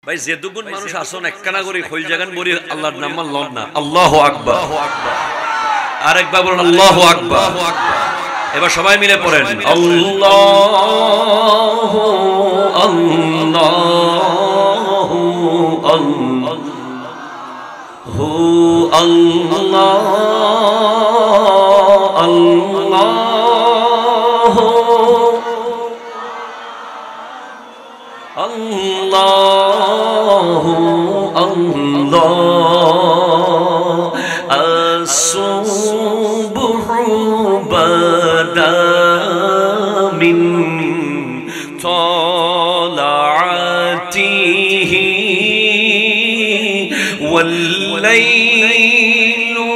ভাই যে দুগুণ মানুষ আসন একখানা করে খইল জাগান বলি আল্লাহর নাম লন না। আল্লাহু আকবার। আরেকবার বলুন আল্লাহু আকবার। এবার সবাই মিলে পড়েন আল্লাহু আল্লাহু আল্লাহু আল্লাহ আল্লাহু আল্লাহু আল্লাহ আসুবহু বাদা মিন তালাতিহি ওয়াল্লাইলু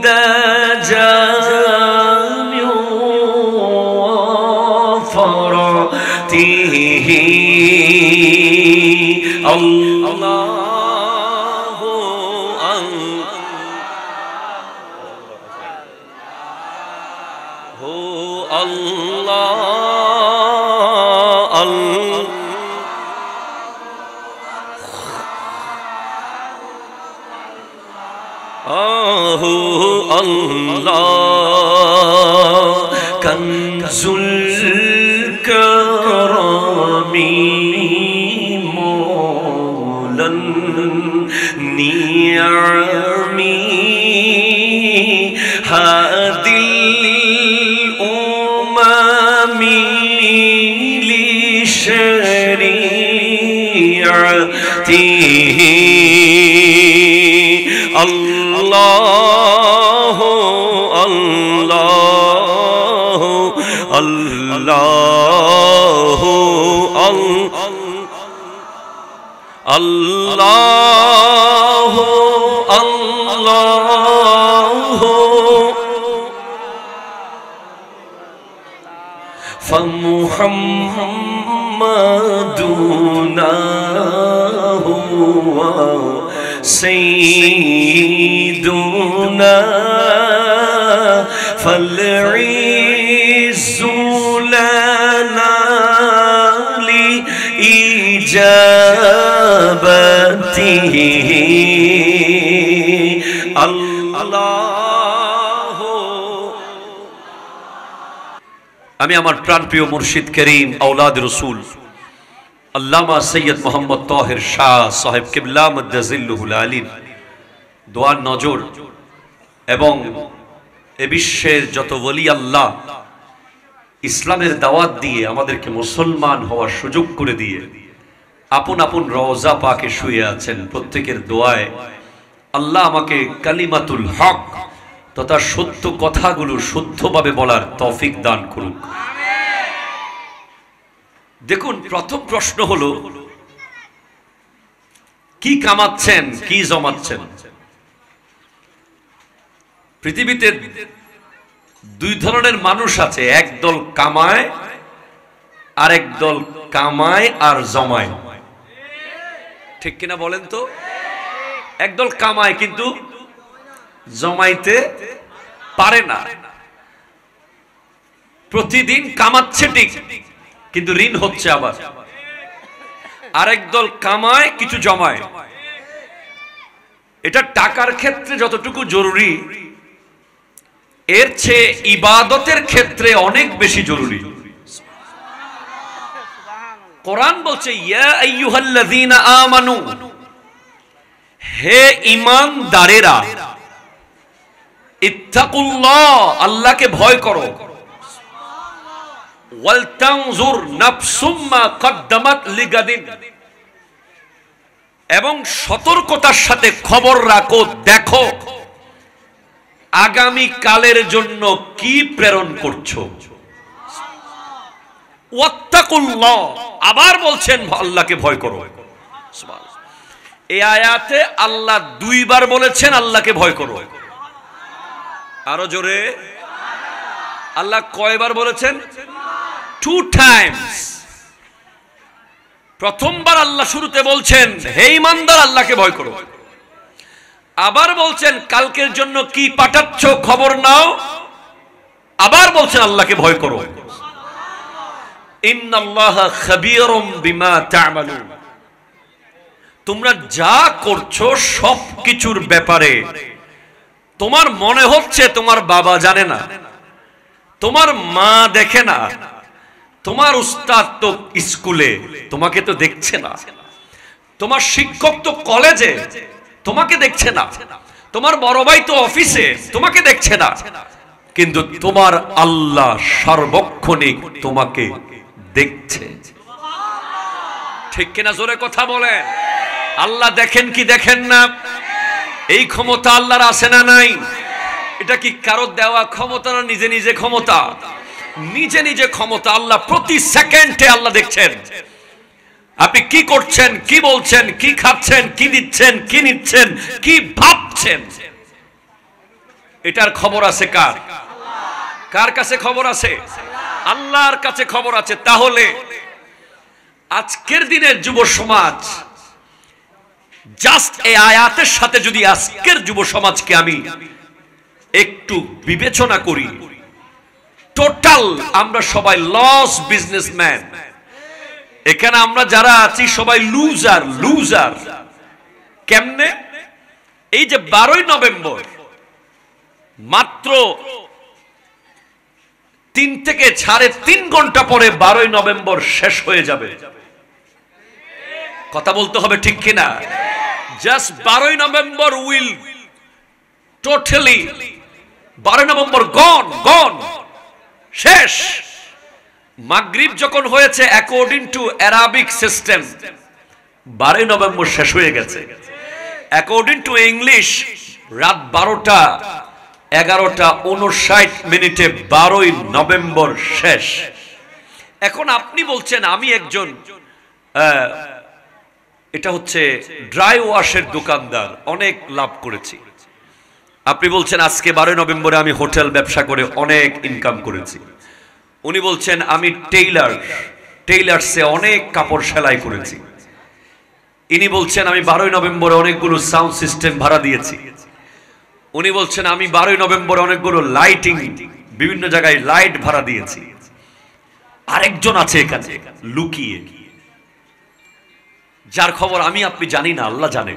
দাজা মিন ফারাতিহি আল্লাহু আল্লাহু আল্লাহ আল্লাহু আল্লাহ কানজুল কারামি নিয়ামি হাদিল উমামি লিশরিআতিহি আল্লাহু আল্লাহু আল্লাহু আল্লাহু আল্লাহু ফামুহাম্মাদুনা হুয়া সাইয়্যিদুনা ফালইজ্জু লানা লিইজাবাতিহি আল্লাহ। আমি আমার প্রাণপ্রিয় মুর্শিদ করিম আওলাদ রসুল আল্লামা সৈয়দ মোহাম্মদ তাহের শাহ সাহেব কিবলা মুদ্দাজিল্লুহুল আলিম দোয়ার নজর এবং এ বিশ্বের যত ওলি আল্লাহ ইসলামের দাওয়াত দিয়ে আমাদেরকে মুসলমান হওয়ার সুযোগ করে দিয়ে আপন আপন রওজা পাকে শুয়ে আছেন, প্রত্যেকের দোয়ায় আল্লাহ আমাকে কালিমাতুল হক তথা সত্য কথাগুলো শুদ্ধভাবে বলার তৌফিক দান করুক। দেখুন, প্রথম প্রশ্ন হলো কি কামাচ্ছেন, কি জমাচ্ছেন? পৃথিবীতে দুই ধরনের মানুষ আছে, একদল কামায় আর একদল কামায় আর জমায়। ঠিক কিনা বলেন তো? একদল কামায় কিন্তু জমাইতে পারে না, প্রতিদিন কামাচ্ছে ঠিক কিন্তু ঋণ হচ্ছে। আবার আরেক দল কামায় কিছু জমায়। এটা টাকার ক্ষেত্রে যতটুকু জরুরি এর চেয়ে ইবাদতের ক্ষেত্রে অনেক বেশি জরুরি। কোরআন বলছে ইয়া আইয়ুহাল্লাযীনা আমানু, হে ঈমানদারেরা, ইত্তাকুল্লাহ, আল্লাহকে ভয় করো, ওয়াল তানজুর নাফসুম মা কদ্দামাত লিগাদিন, এবং সতর্কতার সাথে খবর রাখো, দেখো আগামী কালের জন্য কি প্রেরণ করছো। ওয়াত্তাকুল্লাহ, আবার বলছেন আল্লাহকে ভয় করো। এই আয়াতে আল্লাহ দুইবার বলেছেন আল্লাহকে ভয় করো। আরো জোরে, আল্লাহ কয়বার বলেছেন? 2 টাইমস। প্রথমবার আল্লাহ শুরুতে বলছেন হে ঈমানদার আল্লাহকে ভয় করো, আবার বলছেন কালকের জন্য কি পাঠাচ্ছ খবর নাও, আবার বলছেন আল্লাহকে ভয় করো। ইন্নাল্লাহা খাবীরুম বিমা তা'মালুন, তোমরা যা করছো সব কিছুর ব্যাপারে তোমার মনে হচ্ছে তোমার বাবা জানে না, তোমার মা দেখে না, তোমার উস্তাদ তো স্কুলে তোমাকে তো দেখছে না, তোমার শিক্ষক তো কলেজে তোমাকে দেখছে না, তোমার বড় ভাই তো অফিসে তোমাকে দেখছে না, কিন্তু তোমার আল্লাহ সার্বক্ষণিক তোমাকে দেখছে। ঠিক কিনা? জোরে কথা বলেন। আল্লাহ দেখেন কি দেখেন না? এই ক্ষমতা আল্লাহর আছে না নাই? এটা কি কারো দেওয়া ক্ষমতা না নিজে নিজে ক্ষমতা? নিজে নিজে ক্ষমতা। আল্লাহ প্রতি সেকেন্ডে আল্লাহ দেখছেন আপনি কি করছেন, কি বলছেন, কি খাচ্ছেন, কি দিচ্ছেন, কি নিচ্ছেন, কি ভাবছেন। এটার খবর আছে কার? কার কাছে খবর আছে? আল্লাহর কাছে খবর আছে। তাহলে আজকের দিনের যুব সমাজ জাস্ট এই আয়াতের সাথে যদি আজকের যুব সমাজকে আমি একটু বিবেচনা করি, টোটাল আমরা সবাই লস বিজনেসম্যান। এখানে আমরা যারা আছি সবাই লুজার। লুজার কেমনে? এই যে 12ই নভেম্বর মাত্র 3 থেকে 3.5 ঘন্টা পরে 12ই নভেম্বর শেষ হয়ে যাবে। কথা বলতে হবে ঠিক কিনা? জাস্ট 12ই November will totally 12 November gone শেষ। মাগরিব যখন হয়েছে অ্যাকর্ডিং টু অ্যারাবিক সিস্টেম 12ই নভেম্বর শেষ হয়ে গেছে। অ্যাকর্ডিং টু ইংলিশ রাত 12টা 11:59 12ই নভেম্বর শেষ। এখন আপনি বলছেন আমি একজন এটা হচ্ছে ড্রাই ওয়াশের দোকানদার, অনেক লাভ করেছি। আপনি বলছেন আজকে 12ই নভেম্বরে আমি হোটেল ব্যবসা করে অনেক ইনকাম করেছি। উনি বলছেন আমি টেইলার্সে অনেক কাপড় সেলাই করেছি। ইনি বলছেন আমি 12ই নভেম্বরে অনেকগুলো সাউন্ড সিস্টেম ভাড়া দিয়েছি। উনি বলছেন আমি 12ই নভেম্বরে অনেকগুলো লাইটিং বিভিন্ন জায়গায় লাইট ভাড়া দিয়েছি। আরেকজন আছে এখানে লুকিয়ে, যার খবর আমি আপনি জানি না, আল্লাহ জানে।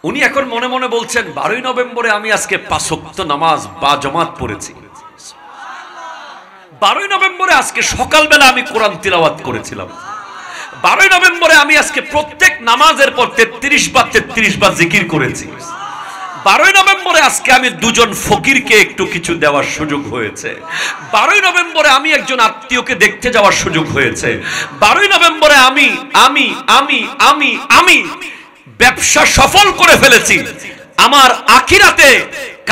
উনি এখন মনে মনে বলছেন 12ই নভেম্বরে আমি আজকে 5 ওয়াক্ত নামাজ বা জামাত পড়েছি। 12ই নভেম্বরে আজকে সকালবেলা আমি কোরআন তিলাওয়াত করেছিলাম। 12ই নভেম্বরে আমি আজকে প্রত্যেক নামাজের পর 33 বার জিকির করেছি। 12ই নভেম্বরে আজকে আমি 2 জন ফকিরকে একটু কিছু দেওয়ার সুযোগ হয়েছে। 12ই নভেম্বরে আমি একজন আত্মীয়কে দেখতে যাওয়ার সুযোগ হয়েছে। 12ই নভেম্বরে আমি ব্যবসা সফল করে ফেলেছি। আমার আখিরাতে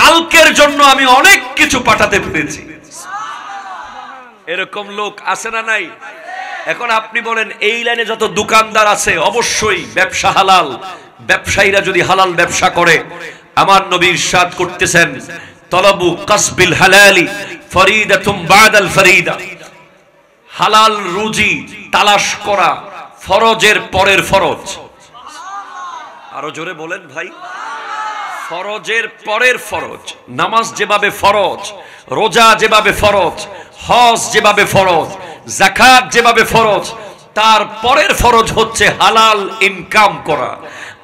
কালকের জন্য আমি অনেক কিছু পাঠাতে পেরেছি। এরকম লোক আছে না নাই? এখন আপনি বলেন এই লাইনে যত দোকানদার আছে অবশ্যই ব্যবসা হালাল। ব্যবসায়ীরা যদি হালাল ব্যবসা করে, আমার নবী ইরশাদ করতেছেন তলবু কাসবিল হালালি ফরিদাতুম বাদাল ফরিদা। হালাল রুজি তালাশ করা ফরজের পরের ফরজ। আরো জোরে বলেন ভাই। ফরজের পরের ফরজ। নামাজ যেভাবে ফরজ, রোজা যেভাবে ফরজ, হজ যেভাবে ফরজ, যাকাত যেভাবে ফরজ, তার পরের ফরজ হচ্ছে হালাল ইনকাম করা।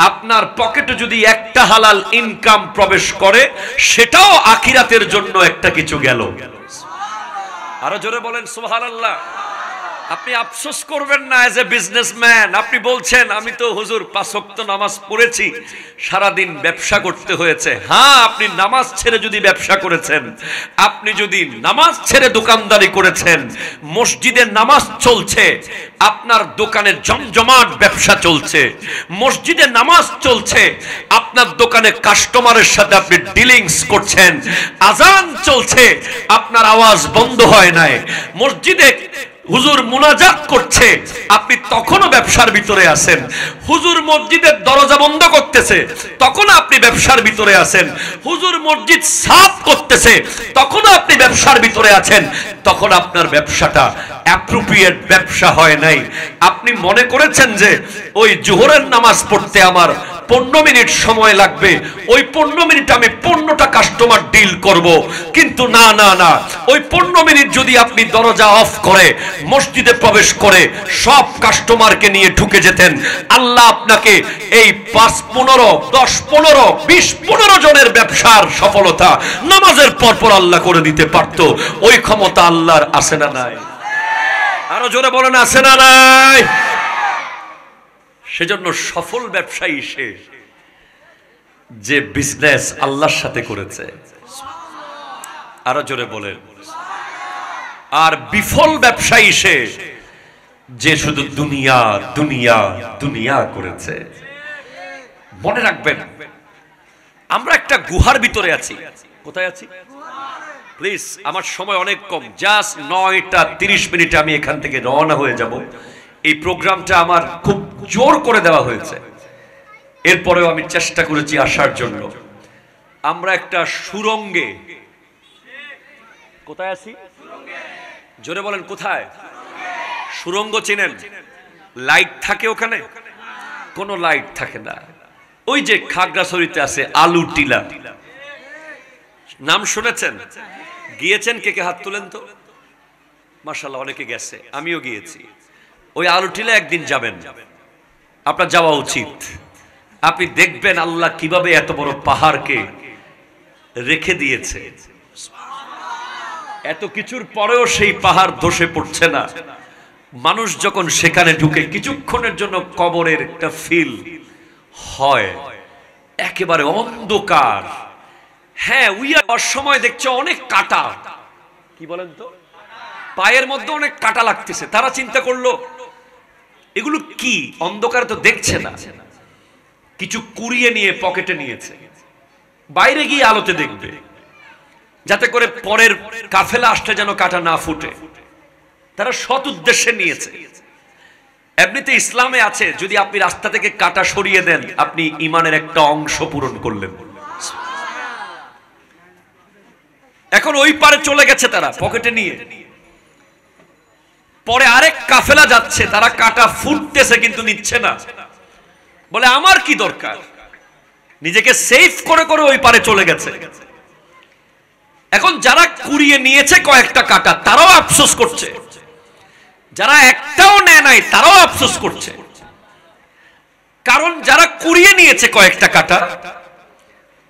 আপনার পকেটে যদি একটা হালাল ইনকাম প্রবেশ করে, সেটাও আখিরাতের জন্য একটা কিছু গেল। আরো জোরে বলেন সুবহানাল্লাহ। আপনি আফসোস করবেন না এজ এ বিজনেসম্যান। আপনি বলছেন আমি তো হুজুর 5 ওয়াক্ত নামাজ পড়েছি, সারাদিন ব্যবসা করতে হয়েছে। হ্যাঁ, আপনি নামাজ ছেড়ে যদি ব্যবসা করেছেন, আপনি যদি নামাজ ছেড়ে দোকানদারি করেছেন, মসজিদে নামাজ চলছে, আপনার দোকানে জমজমাট ব্যবসা চলছে, মসজিদে নামাজ চলছে, আপনার দোকানে কাস্টমারের সাথে আপনি ডিলিংস করছেন, আজান চলছে, আপনার আওয়াজ বন্ধ হয় নাই, মসজিদে হুজুর মুনাজাত করছে, আপনি তখনও ব্যবসার ভিতরে আছেন। হুজুর মসজিদের দরজা বন্ধ করতেছে, তখন আপনি ব্যবসার ভিতরে আছেন। হুজুর মসজিদ সাফ করতেছে, তখনও আপনি ব্যবসার ভিতরে আছেন। তখন আপনার ব্যবসাটা অ্যাপ্রোপ্রিয়েট ব্যবসা হয় নাই। আপনি মনে করেছেন যে ওই জোহরের নামাজ পড়তে আমার 15 মিনিট সময় লাগবে, ওই 15 মিনিট আমি 15টা কাস্টমার ডিল করব। কিন্তু না না না, ওই 15 মিনিট যদি আপনি দরজা অফ করে মসজিদে প্রবেশ করে সব কাস্টমারকে নিয়ে ঢুকে যেতেন, আল্লাহ আপনাকে এই 5, 15, 10, 15, 20, 15 জনের ব্যবসার সফলতা নামাজের পর পর আল্লাহ করে দিতে পারত। ওই ক্ষমতা আল্লাহর আছে না নাই? আরো জোরে বলেন, আছে না নাই? সেজন্য সফল ব্যবসায়ী সে যে বিজনেস আল্লাহর সাথে করেছে। আরো জোরে বলেন। আর বিফল ব্যবসায়ী সে যে শুধু দুনিয়া দুনিয়া দুনিয়া করেছে। মনে রাখবেন, আমরা একটা গুহার ভিতরে আছি। কোথায় আছি? প্লিজ, আমার সময় অনেক কম, জাস্ট 9টা 30 মিনিটে আমি এখান থেকে রওনা হয়ে যাব। এই প্রোগ্রামটা আমার খুব জোর করে দেওয়া হয়েছে, এরপরেও আমি চেষ্টা করেছি আসার জন্য। আমরা একটা সুরঙ্গে। কোথায় আছি? জোরে বলেন, কোথায়? সুরঙ্গ চেনেন? লাইট থাকে ওখানে? কোনো লাইট থাকে না। ওই যে খাগড়াছড়িতে আছে আলু টিলা, নাম শুনেছেন? গিয়েছেন? কে কে হাত তুলেন তো। মাশাআল্লাহ, অনেকে গেছে, আমিও গিয়েছি। ওই আলু টিলা একদিন যাবেন, আপনার যাওয়া উচিত। আপনি দেখবেন আল্লাহ কিভাবে এত বড় পাহাড়কে রেখে দিয়েছে। এত কিছুর পরেও সেই পাহাড় ধসে পড়ছে না। মানুষ যখন সেখানে ঢুকে কিছুক্ষণের জন্য কবরের একটা ফিল হয়, একেবারে অন্ধকার। হ্যাঁ, সময় দেখছে অনেক কাটা। কি বলেন তো? পায়ের মধ্যে অনেক কাটা লাগতেছে। তারা চিন্তা করলো এগুলো কি? অন্ধকারে তো দেখছে না। কিছু কুড়িয়ে নিয়ে পকেটে নিয়েছে, বাইরে গিয়ে আলোতে দেখবে, যাতে করে পরের কাফেলা আসলে যেন কাটা না ফুটে। তারা সৎ উদ্দেশ্যে নিয়েছে। এমনিতে ইসলামে আছে, যদি আপনি রাস্তা থেকে কাটা সরিয়ে দেন, আপনি ইমানের একটা অংশ পূরণ করলেন। এখন ওই পারে চলে গেছে তারা পকেটে নিয়ে, পরে আরেক কাফেলা যাচ্ছে, তারা কাটা ফুটতেছে কিন্তু নিচ্ছে না। বলে আমার কি দরকার, নিজেকে সেফ করে করে ওই পারে চলে গেছে। এখন যারা কুড়িয়ে নিয়েছে কয়েকটা কাটা, তারাও আফসোস করছে। যারা একটাও নেয় নাই, তারাও আফসোস করছে। কারণ যারা কুড়িয়ে নিয়েছে কয়েকটা কাটা,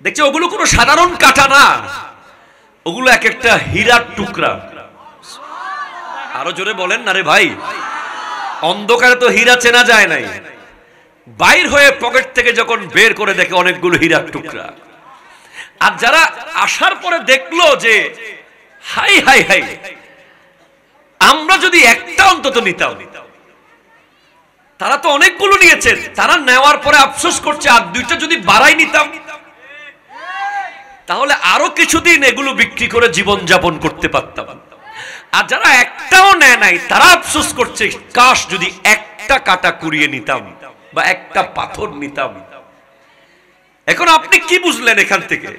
দেখছে ওগুলো কোনো সাধারণ কাটা না, ওগুলো এক একটা হীরার টুকরা। আরো জোরে বলেন না রে ভাই। অন্ধকারে তো হীরা চেনা যায় নাই, বাইর হয়ে পকেট থেকে যখন বের করে দেখে অনেকগুলো হীরার টুকরা। আর যারা আসার পরে দেখলো যে হাই হাই হাই, আমরা যদি একটা অন্তত নিতাম। তারা তো অনেকগুলো নিয়েছে, তারা নেওয়ার পরে আফসোস করছে আর দুইটা যদি বাড়াই নিতাম, তাহলে আরো কিছুদিন এগুলো বিক্রি করে জীবন যাপন করতে পারতাম। আর যারা একটাও নেয় নাই, তারা আফসোস করছে কাশ যদি একটা কাটা কুড়িয়ে নিতাম বা একটা পাথর নিতাম। এখন আপনি কি বুঝলেন এখান থেকে?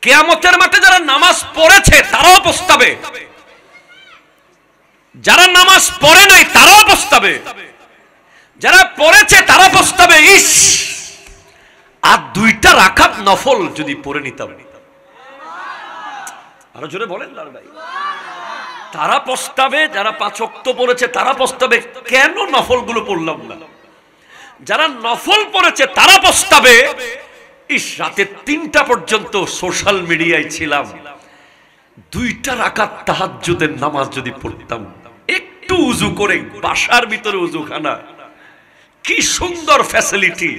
কিয়ামতের মাঠে যারা নামাজ পড়েছে তারাও পস্তাবে, যারা নামাজ পড়ে নাই তারাও পস্তাবে, যারা পড়েছে তারা পস্তাবে। ইস, আর দুইটা রাকাত নফল যদি পড়ে নিতাম। আরো জোরে বলেন লাল ভাই। তারা পস্তাবে, যারা 5 ওয়াক্ত পড়েছে তারা পস্তাবে, কেন নফলগুলো পড়লাম না। যারা নফল পড়েছে তারা পস্তাবে, ইস রাতে 3টা পর্যন্ত সোশ্যাল মিডিয়ায় ছিলাম, 2টা রাকাত তাহাজ্জুদের নামাজ যদি পড়তাম, একটু উযু করে বাসার ভিতরে উযুখানা, কি সুন্দর ফ্যাসিলিটি।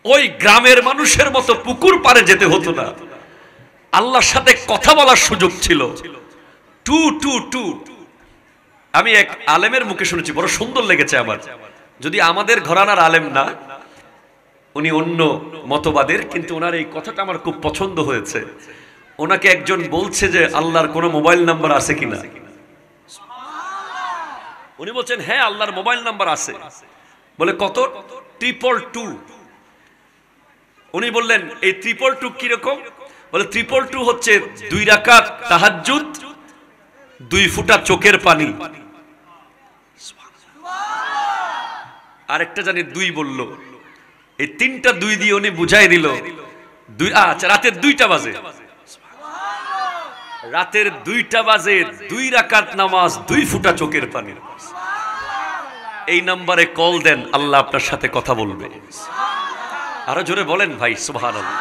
ওই গ্রামের মানুষের মতো পুকুর পাড়ে যেতে হতো না, আল্লাহর সাথে কথা বলার সুযোগ ছিল। টু টু টু আমি এক আলেমের মুখে শুনেছি, বড় সুন্দর লেগেছে আমার। যদি আমাদের ঘরানার আলেম না, উনি অন্য মতবাদের, কিন্তু ওনার এই কথাটা আমার খুব পছন্দ হয়েছে। ওনাকে একজন বলছে যে আল্লাহর কোনো মোবাইল নাম্বার আছে কিনা। উনি বলছেন হ্যাঁ আল্লাহর মোবাইল নাম্বার আছে। বলে কত? 222। উনি বললেন এই 222 কিরকম? বলে 222 হচ্ছে 2 রাকাত তাহাজ্জুদ, 2 ফোঁটা চোখের পানি। আরেকটা জানি 2 বলল, এই 3টা 2 দিয়ে উনি বুঝাই দিল আচ্ছা রাতের 2টা বাজে, রাতের 2টা বাজে 2 রাকাত নামাজ 2 ফোঁটা চোখের পানি। এই নম্বরে কল দেন, আল্লাহ আপনার সাথে কথা বলবে। আরো জোরে বলেন ভাই সুবহানাল্লাহ।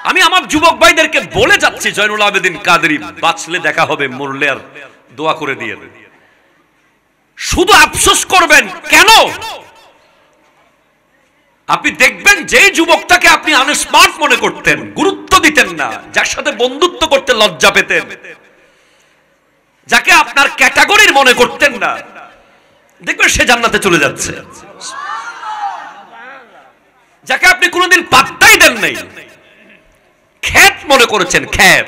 আমি আমার যুবক ভাইদেরকে বলে যাচ্ছি, জয়নুল আবেদিন কাদেরী বাঁচলে দেখা হবে, মরলে আর দোয়া করে দিয়ে। শুধু আফসোস করবেন কেন? আপনি দেখবেন যে যুবকটাকে আপনি আনস্মার্ট মনে করতেন, গুরুত্ব দিতেন না, যার সাথে বন্ধুত্ব করতে লজ্জা পেতেন, যাকে আপনার ক্যাটাগরির মনে করতেন না, দেখবেন সে জান্নাতে চলে যাচ্ছে। যাকে আপনি কোনোদিন পাত্তাই দেন নাই, খ্যাত মনে করেছেন, খ্যাত,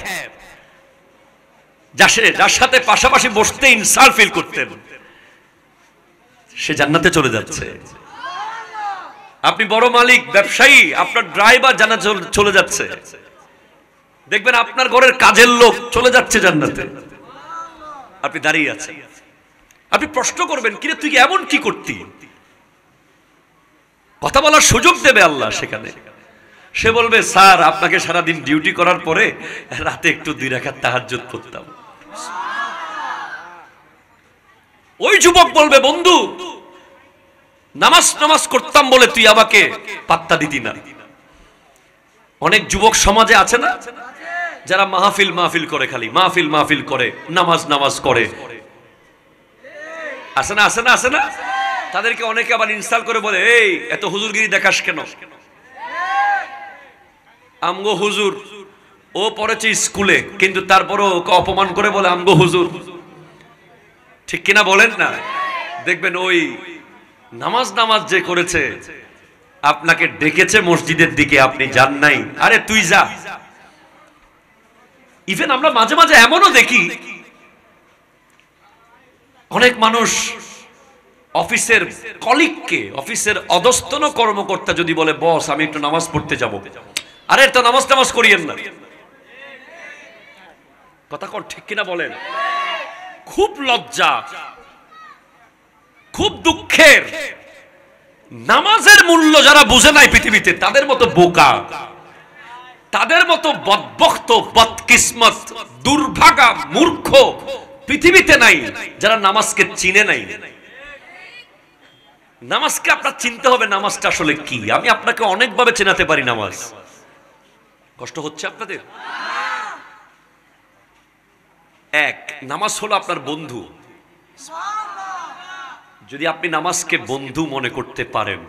যার সাথে পাশাপাশি বসতে ইনসাল্ট ফিল করতেন, সে জান্নাতে চলে যাচ্ছে। আপনি বড় মালিক, ব্যবসায়ী, আপনার ড্রাইভার জান্নাতে চলে যাচ্ছে। দেখবেন আপনার ঘরের কাজের লোক চলে যাচ্ছে জান্নাতে, আপনি দাঁড়িয়ে আছেন। আপনি প্রশ্ন করবেন, কিরে তুই এমন কি করতি? কথা বলার সুযোগ দেবে আল্লাহ সেখানে। সে বলবে, স্যার আপনাকে সারাদিন ডিউটি করার পরে রাতে একটু 2 রাকাত তাহাজ্জুদ পড়তাম। ওই যুবক বলবে, বন্ধু নামাজ করতাম বলে তুই আমাকে পাত্তা দিতি না। অনেক যুবক সমাজে আছে না, যারা মাহফিল করে, খালি মাহফিল করে, নামাজ করে, আছে না? তাদেরকে অনেকে আবার ইনস্টল করে বলে, এই এত হুজুরগিরি দেখাস কেন? আমগো হুজুর, ও পড়েছে স্কুলে, কিন্তু তারপরও অপমান করে বলে আমগো হুজুর। ঠিক কিনা বলেন না? দেখবেন ওই নামাজ যে করেছে, আপনাকে ডেকেছে মসজিদের দিকে, আপনি যান নাই, আরে তুই যা। ইভেন আমরা মাঝে মাঝে এমনও দেখি, অনেক মানুষ অফিসের কলিগকে, অফিসের অধস্তন কর্মকর্তা যদি বলে, বস আমি একটু নামাজ পড়তে যাব, আরে তো নামাজ করিয়েন না। কথা কোন ঠিক কিনা বলেন? খুব লজ্জা, খুব দুঃখের। নামাজের মূল্য যারা বুঝে নাই পৃথিবীতে, তাদের মতো বোকা, তাদের মতো বদবখত, বদকিসমত, দুর্ভাগা, মূর্খ পৃথিবীতে নাই, যারা নামাজকে চিনে নাই। নামাজকে আপনার চিনতে হবে, নামাজটা আসলে কি। আমি আপনাকে অনেকভাবে চেনাতে পারি নামাজ। কষ্ট হচ্ছে আপনাদের? এক, নামাজ হলো আপনার বন্ধু। যদি আপনি নামাজকে বন্ধু মনে করতে পারেন,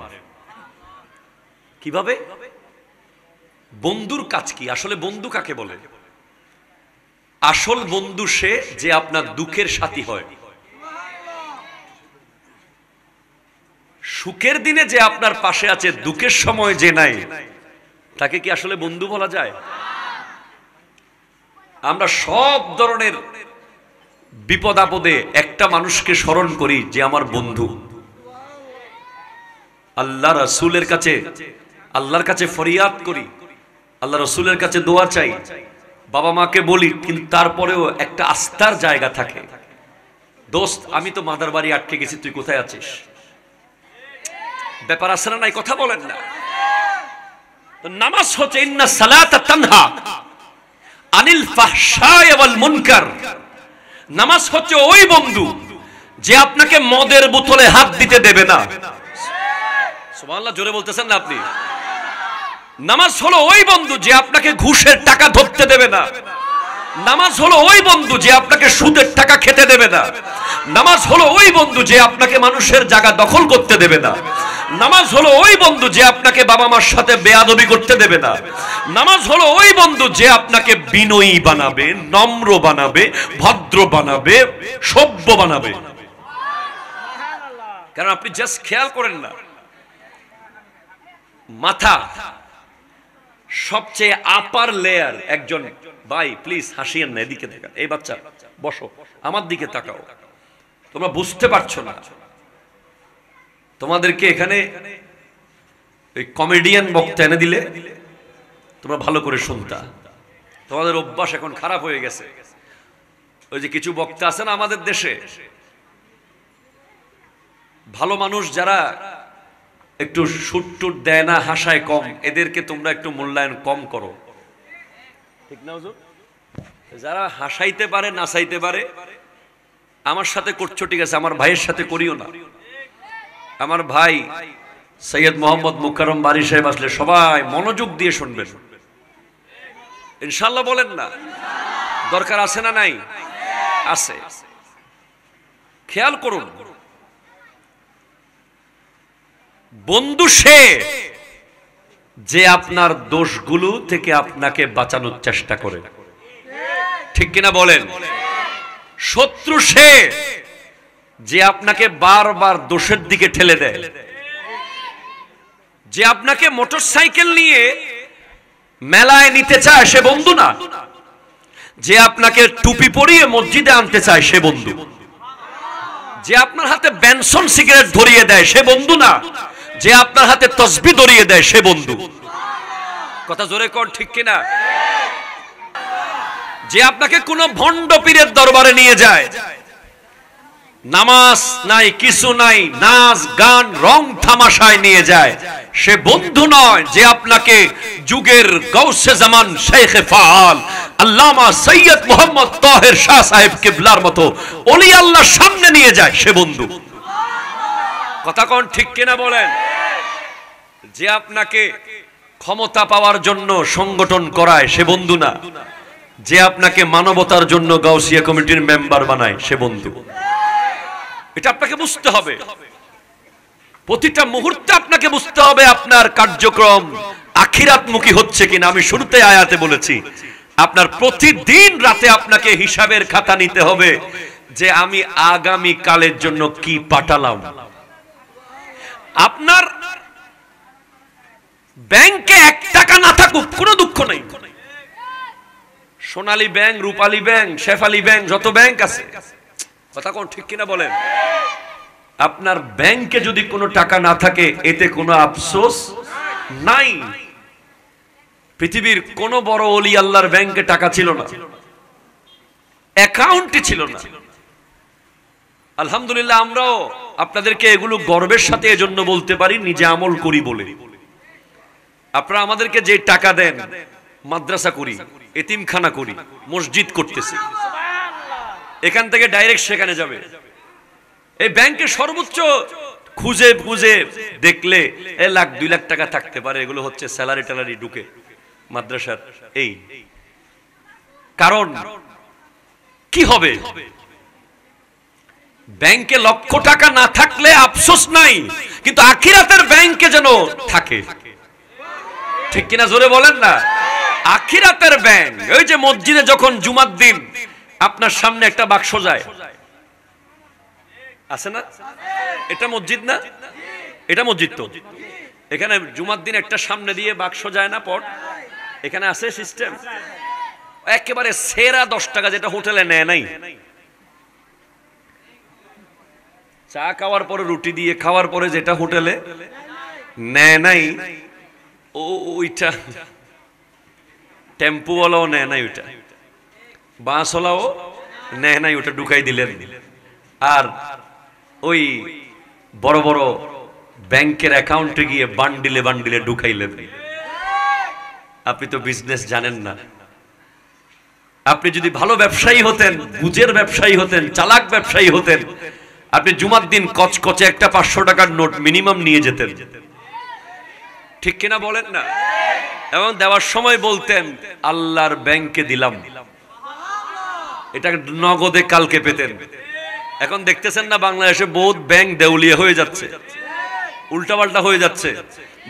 কিভাবে? বন্ধুর কাজ কি? আসলে বন্ধু কাকে বলে? আসল বন্ধু সে যে আপনার দুঃখের সাথী হয়। সুখের দিনে যে আপনার পাশে আছে, দুঃখের সময় যে নাই, তাকে কি আসলে বন্ধু বলা যায়? আমরা সব ধরনের বিপদ আপদে একটা মানুষকে স্মরণ করি যে আমার বন্ধু। আল্লাহ রাসূলের কাছে, আল্লাহর কাছে ফরিয়াদ করি, আল্লাহ রাসূলের কাছে দোয়া চাই, বাবা মাকে বলি, কিন্তু তারপরেও একটা আস্থার জায়গা থাকে। দোস্ত আমি তো মাদার বাড়ি আটকে গেছি, তুই কোথায় আছিস? ব্যাপার আছে না নাই? কথা বলেন না। নামাজ হচ্ছে ইন্না সালাতা তানহা আনিল ফাহশাই ওয়াল মুনকার। নামাজ হচ্ছে ওই বন্ধু যে আপনাকে মদের বোতলে হাত দিতে দেবে না। সুবহানাল্লাহ, জোরে বলতেছেন না আপনি? নামাজ হলো ওই বন্ধু যে আপনাকে ঘুষের টাকা ধরতে দেবে না। নামাজ হলো ওই বন্ধু যে আপনাকে সুদের টাকা খেতে দেবে না। নামাজ হলো ওই বন্ধু যে আপনাকে মানুষের জায়গা দখল করতে দেবে না। নামাজ হলো ওই বন্ধু যে আপনাকে বাবা মার সাথে বেয়াদবি করতে দেবে না। নামাজ হলো ওই বন্ধু যে আপনাকে বিনয়ী বানাবে, নম্র বানাবে, ভদ্র বানাবে, সভ্য বানাবে। কারণ আপনি জাস্ট খেয়াল করেন না, মাথা সবচেয়ে আপার লেয়ার। একজন ভাই প্লিজ হাসিয়েন না, এদিকে তাকান। এই বাচ্চা বসো, আমার দিকে তাকাও। তোমরা বুঝতে পারছো না, তোমাদেরকে এখানে ওই কমেডিয়ান বক্তা এনে দিলে তোমরা ভালো করে শুনতা। তোমাদের অভ্যাস এখন খারাপ হয়ে গেছে। ওই যে কিছু বক্তা আছে না আমাদের দেশে, ভালো মানুষ যারা একটু সুট টুট দেয় না, হাসায় কম, এদেরকে তোমরা একটু মূল্যায়ন কম করো, ঠিক না হুজুর? যারা হাসাইতে পারে নাচাইতে পারে আমার সাথে করছো ঠিক আছে, আমার ভাইয়ের সাথে করিও না। আমার ভাই সৈয়দ মোহাম্মদ মুকাররম বারী সাহেব আসলে সবাই মনোযোগ দিয়ে শুনবেন ইনশাআল্লাহ, বলেন না? দরকার আছে না নাই? আছে। খেয়াল করুন, বন্ধু সে যে আপনার দোষগুলো থেকে আপনাকে বাঁচানোর চেষ্টা করে, ঠিক কিনা বলেন? শত্রু সে যে আপনাকে বারবার দোষের দিকে ঠেলে দেয়, যে আপনাকে মোটরসাইকেল নিয়ে মেলায় নিতে চায় সে বন্ধু না, যে আপনাকে টুপি পরিয়ে মসজিদে আনতে চায় সে বন্ধু, যে আপনার হাতে বেনসন সিগারেট ধরিয়ে দেয় সে বন্ধু না, যে আপনার হাতে তসবিহ ধরিয়ে দেয় সে বন্ধু। কথা জোরে কর, ঠিক কিনা? যে আপনাকে কোন ভণ্ড পীরের দরবারে নিয়ে যায়, নামাজ নাই কিছু নাই, নাচ গান রং তামাশায় নিয়ে যায়, সে বন্ধু নয়। যে আপনাকে যুগের গৌসে জামান শেখে ফাআল আল্লামা সৈয়দ মোহাম্মদ তাহের শাহ সাহেব কিবলার মতো ওলি আল্লাহর সামনে নিয়ে যায় সে বন্ধু। কথা কোন ঠিক কিনা বলেন? যে আপনাকে ক্ষমতা পাওয়ার জন্য সংগঠন করায় সে বন্ধু না, যে আপনাকে মানবতার জন্য গাউসিয়া কমিটির মেম্বার বানায় সে বন্ধু। এটা আপনাকে বুঝতে হবে, প্রতিটা মুহূর্তে আপনাকে বুঝতে হবে আপনার কার্যক্রম আখিরাতমুখী হচ্ছে কিনা। আমি শুরুতে আয়াতে বলেছি, আপনার প্রতিদিন রাতে আপনাকে হিসাবের খাতা নিতে হবে যে আমি আগামী কালের জন্য কি পাঠালাম। আপনার ব্যাংকে 1 টাকা না থাকুক কোনো দুঃখ নেই, সোনালী ব্যাংক, রূপালী ব্যাংক, শেফালী ব্যাংক, যত ব্যাংক আছে, কথা কোন ঠিক কিনা বলেন? আপনার ব্যাংকে যদি কোনো টাকা না থাকে এতে কোনো আফসোস নাই। পৃথিবীর কোন বড় ওলি আল্লাহর ব্যাংকে টাকা ছিল না, অ্যাকাউন্টই ছিল না। আলহামদুলিল্লাহ আমরাও আপনাদেরকে এগুলো গর্বের সাথে এজন্য বলতে পারি, নিজে আমল করি বলে। আপনারা আমাদেরকে যে টাকা দেন, মাদ্রাসা করি, এতিমখানা করি, মসজিদ করতেছি, এখান থেকে ডাইরেক্ট সেখানে যাবে। এই ব্যাংকে সর্বোচ্চ খুঁজে খুঁজে দেখলে 1 লাখ 2 লাখ টাকা থাকতে পারে, এগুলো হচ্ছে স্যালারি ট্যালারি ঢুকে মাদ্রাসার। এই কারণ কি হবে? ব্যাংকে লক্ষ টাকা না থাকলে আফসোস নাই, কিন্তু আখিরাতের ব্যাংকে যেন থাকে, ঠিক কিনা জোরে বলেন না? আখিরাতের ব্যাংক। ওই যে মসজিদে যখন জুমার দিন আপনার সামনে একটা বাক্স যায়, আছে না? এটা মসজিদ না? এটা মসজিদ তো। এখানে জুমার দিন একটা সামনে দিয়ে বাক্স যায় না পট? এখানে আছে সিস্টেম। একেবারে সেরা 10 টাকা যেটা হোটেলে নেয় নাই, চা খাওয়ার পরে রুটি দিয়ে খাওয়ার পরে যেটা হোটেলে নেয় নাই, ওইটা টেম্পুওয়ালাও নেয় নাই, ওইটা বাসওয়ালাও নেয় নাই, ওটা ঢুকাই দিলেন। আর ওই বড় বড় ব্যাংকের অ্যাকাউন্টে গিয়ে বান্ডিলে বান্ডিলে ঢুকাইলেন। আপনি তো বিজনেস জানেন না। আপনি যদি ভালো ব্যবসায়ী হতেন, বুঝের ব্যবসায়ী হতেন, চালাক ব্যবসায়ী হতেন, আপনি জুমার দিন কচকচে একটা 500 টাকার নোট মিনিমাম নিয়ে যেতেন, ঠিক কিনা বলেন না? এবং দেওয়ার সময় বলতেন আল্লাহর ব্যাংকে দিলাম, এটা নগদে কালকে পেতেন। এখন দেখতেছেন না বাংলাদেশে বহুত ব্যাংক দেউলিয়া হয়ে যাচ্ছে, উল্টাপাল্টা হয়ে যাচ্ছে।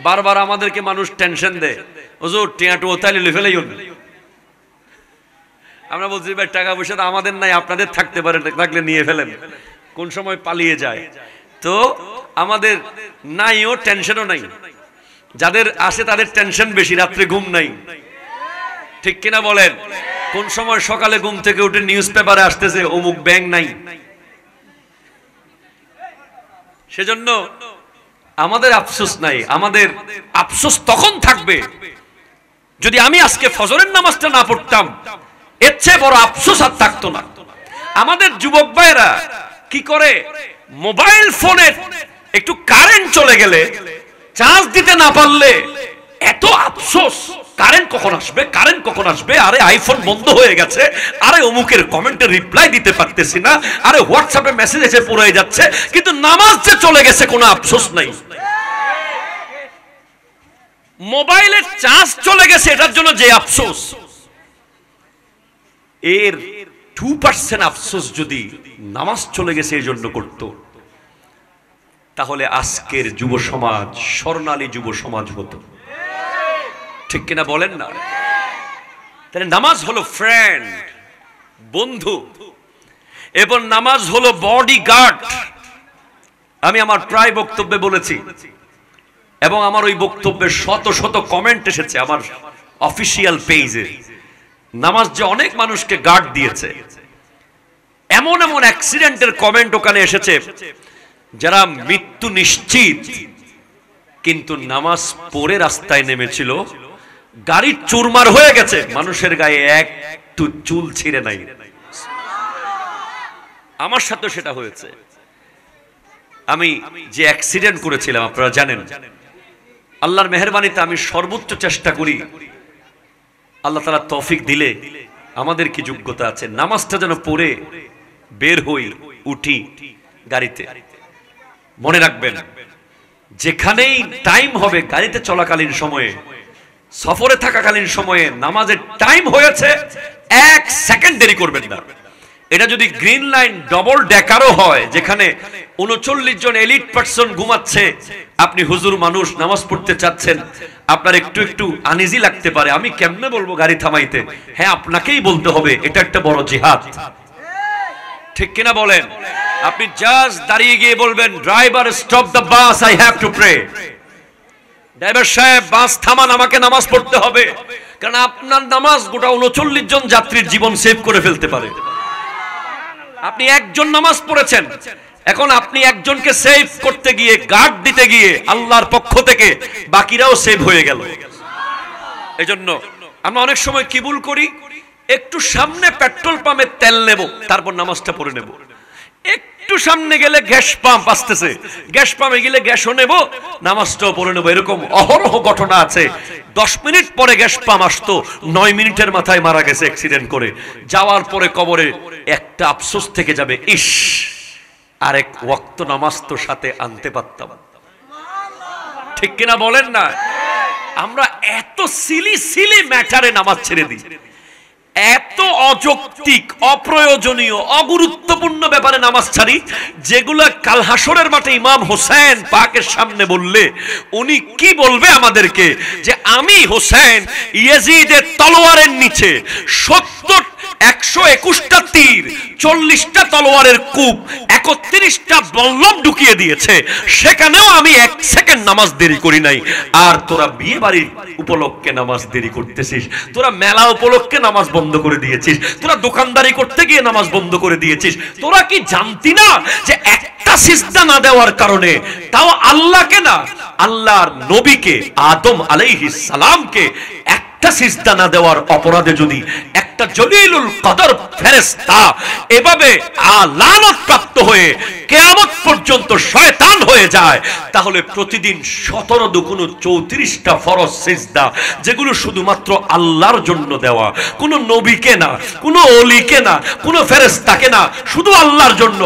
বারবার আমাদেরকে মানুষ টেনশন দেয়, হুজুর টিয়াটু ওতালি লিখে ফেলেই। আমরা বলছি ভাই টাকা পয়সা আমাদের নাই, আপনাদের থাকতে পারে, থাকলে নিয়ে ফেলেন। কোন সময় পালিয়ে যায়। তো আমাদের নাইও, টেনশনও নাই। যাদের আসে তাদের টেনশন বেশি, রাত্রে ঘুম নাই, ঠিক কিনা বলেন? কোন সময় সকালে ঘুম থেকে উঠে নিউজ পেপারে আসতেছে অমুক ব্যাংক নাই। সেজন্য আমাদের আফসোস নাই। আমাদের আফসোস তখন থাকবে যদি আমি আজকে ফজরের নামাজটা না পড়তাম, এর চেয়ে বড় আফসোস আর থাকতো না। আমাদের যুবক ভাইরা কি করে, মোবাইল ফোনের একটু কারেন্ট চলে গেলে চার্জ দিতে না পারলে এত আফসোস, কারেন্ট কখন আসবে, কারেন্ট কখন আসবে, আরে আইফোন বন্ধ হয়ে গেছে, আরে অমুকের কমেন্টে রিপ্লাই দিতে পারতেছি না, আরে হোয়াটসঅ্যাপে মেসেজ এসে পড়ে যাচ্ছে, কিন্তু নামাজ যে চলে গেছে কোনো আফসোস নাই। মোবাইলের চার্জ চলে গেছে এটার জন্য যে আফসোস, এর 2% আফসোস যদি নামাজ চলে গেছে এই জন্য করত, তাহলে আজকের যুব সমাজ স্বর্ণালী যুব সমাজ হতো। ঠিক কিনা বলেন না? তাহলে নামাজ হলো ফ্রেন্ড, বন্ধু, এবং নামাজ হলো বডিগার্ড। আমি আমার প্রায় বক্তব্যে বলেছি, এবং আমার ওই বক্তব্যের শত শত কমেন্ট এসেছে আমার অফিসিয়াল পেজে। নামাজ যে অনেক মানুষকে গার্ড দিয়েছে, এমন এমন অ্যাক্সিডেন্টের কমেন্ট ওখানে এসেছে যারা মৃত্যু নিশ্চিত, কিন্তু নামাজ পড়ে রাস্তায় নেমেছিল, গাড়ি চুরমার হয়ে গেছে, মানুষের গায়ে একটু চুল ছিঁড়ে নাই। আমার সাথে সেটা হয়েছে। আমি যে অ্যাক্সিডেন্ট করেছিলাম আপনারা জানেন, আল্লাহর মেহেরবানিতে আমি সর্বোচ্চ চেষ্টা করি, আল্লাহ তাআলা তৌফিক দিলে আমাদের কি যোগ্যতা আছে, নামাজটা যেন পড়ে বের হই, উঠি গাড়িতে। মনে রাখবেন, যেখানেই টাইম হবে গাড়িতে চলাকালীন সময়ে, সফরে থাকাকালীন সময়ে নামাজের টাইম হয়েছে, 1 সেকেন্ড দেরি করবেন না। এটা যদি গ্রিন লাইন ডবল ডেকারও হয়, যেখানে 39 জন এলিট পারসন ঘুমাচ্ছে, আপনি হুজুর মানুষ নামাজ পড়তে চাচ্ছেন, আপনার একটু একটু আনইজি লাগতে পারে, আমি কেমনে বলবো গাড়ি থামাইতে? হ্যাঁ, আপনাকেই বলতে হবে, এটা একটা বড় জিহাদ। ঠিক কিনা বলেন? আপনি জাস্ট দাঁড়িয়ে গিয়ে বলবেন, driver stop the bus, I have to pray. Driver সাহেব বাস থামান, আমাকে নামাজ পড়তে হবে। কারণ আপনার নামাজ গোটা 39 জন যাত্রীর জীবন সেভ করে ফেলতে পারে। আপনি একজন নামাজ পড়েছেন, এখন আপনি একজনকে সেভ করতে গিয়ে, গার্ড দিতে গিয়ে আল্লাহর পক্ষ থেকে বাকিরাও সেভ হয়ে গেল। এজন্য আমরা অনেক সময় কি ভুল করি, একটু সামনে পেট্রোল পাম্পে তেল নেব, তারপর নামাজটা পড়ে নেব। একটু সামনে গেলে গ্যাস পাম্প আসতেছে, গ্যাস পাম্পে গেলে গ্যাসও নেব, নামাজটাও পড়ে নেব। এরকম অহরহ ঘটনা আছে। 10 মিনিট পরে গ্যাস পাম্প আসতো, 9 মিনিটের মাথায় মারা গেছে অ্যাক্সিডেন্ট করে। যাওয়ার পরে কবরে একটা আফসোস থেকে যাবে, ইস, আরেক ওয়াক্ত নামাজ তো সাথে আনতে পারতাম। ঠিক কিনা বলেন না? আমরা এত সিলি সিলি ম্যাটারে নামাজ ছেড়ে দিই, এত অযৌক্তিক, অপ্রয়োজনীয়, অগুরুত্বপূর্ণ ব্যাপারে নামাজ ছাড়ি, যেগুলো কাল হাসরের মাঠে ইমাম হোসেন পাকের সামনে বললে উনি কি বলবে আমাদেরকে, যে আমি হোসেন ইয়াজিদের তলোয়ারের নিচে 121টা তীর, 40টা তলোয়ারের কূপ, 31টা বল্লম ঢুকিয়ে দিয়েছে, সেখানেও আমি 1 সেকেন্ড নামাজ দেরি করি নাই। আর তোরা বিয়ে বাড়ির উপলক্ষে নামাজ দেরি করতেছিস, তোরা মেলা উপলক্ষে নামাজ বন্ধ করে দিয়েছিস, তোরা দোকানদারি করতে গিয়ে নামাজ বন্ধ করে দিয়েছিস। তোরা কি জানতি না যে একটা সিজদা না দেওয়ার কারণে, তাও আল্লাহকে না, আল্লাহর নবীকে আদম আলাইহিস সালামকে একটা সিজদা না দেওয়ার অপরাধে যদি একটা জলিলুল কদর ফেরেশতা এভাবে লানত প্রাপ্ত হয়ে কিয়ামত পর্যন্ত শয়তান হয়ে যায়, তাহলে প্রতিদিন 17 দুগুণ 34টা ফরজ সিজদা, যেগুলো শুধুমাত্র আল্লাহর জন্য দেওয়া, কোনো নবীকে না, কোনো ওলিকে না, কোনো ফেরেশতাকে না, শুধু আল্লাহর জন্য।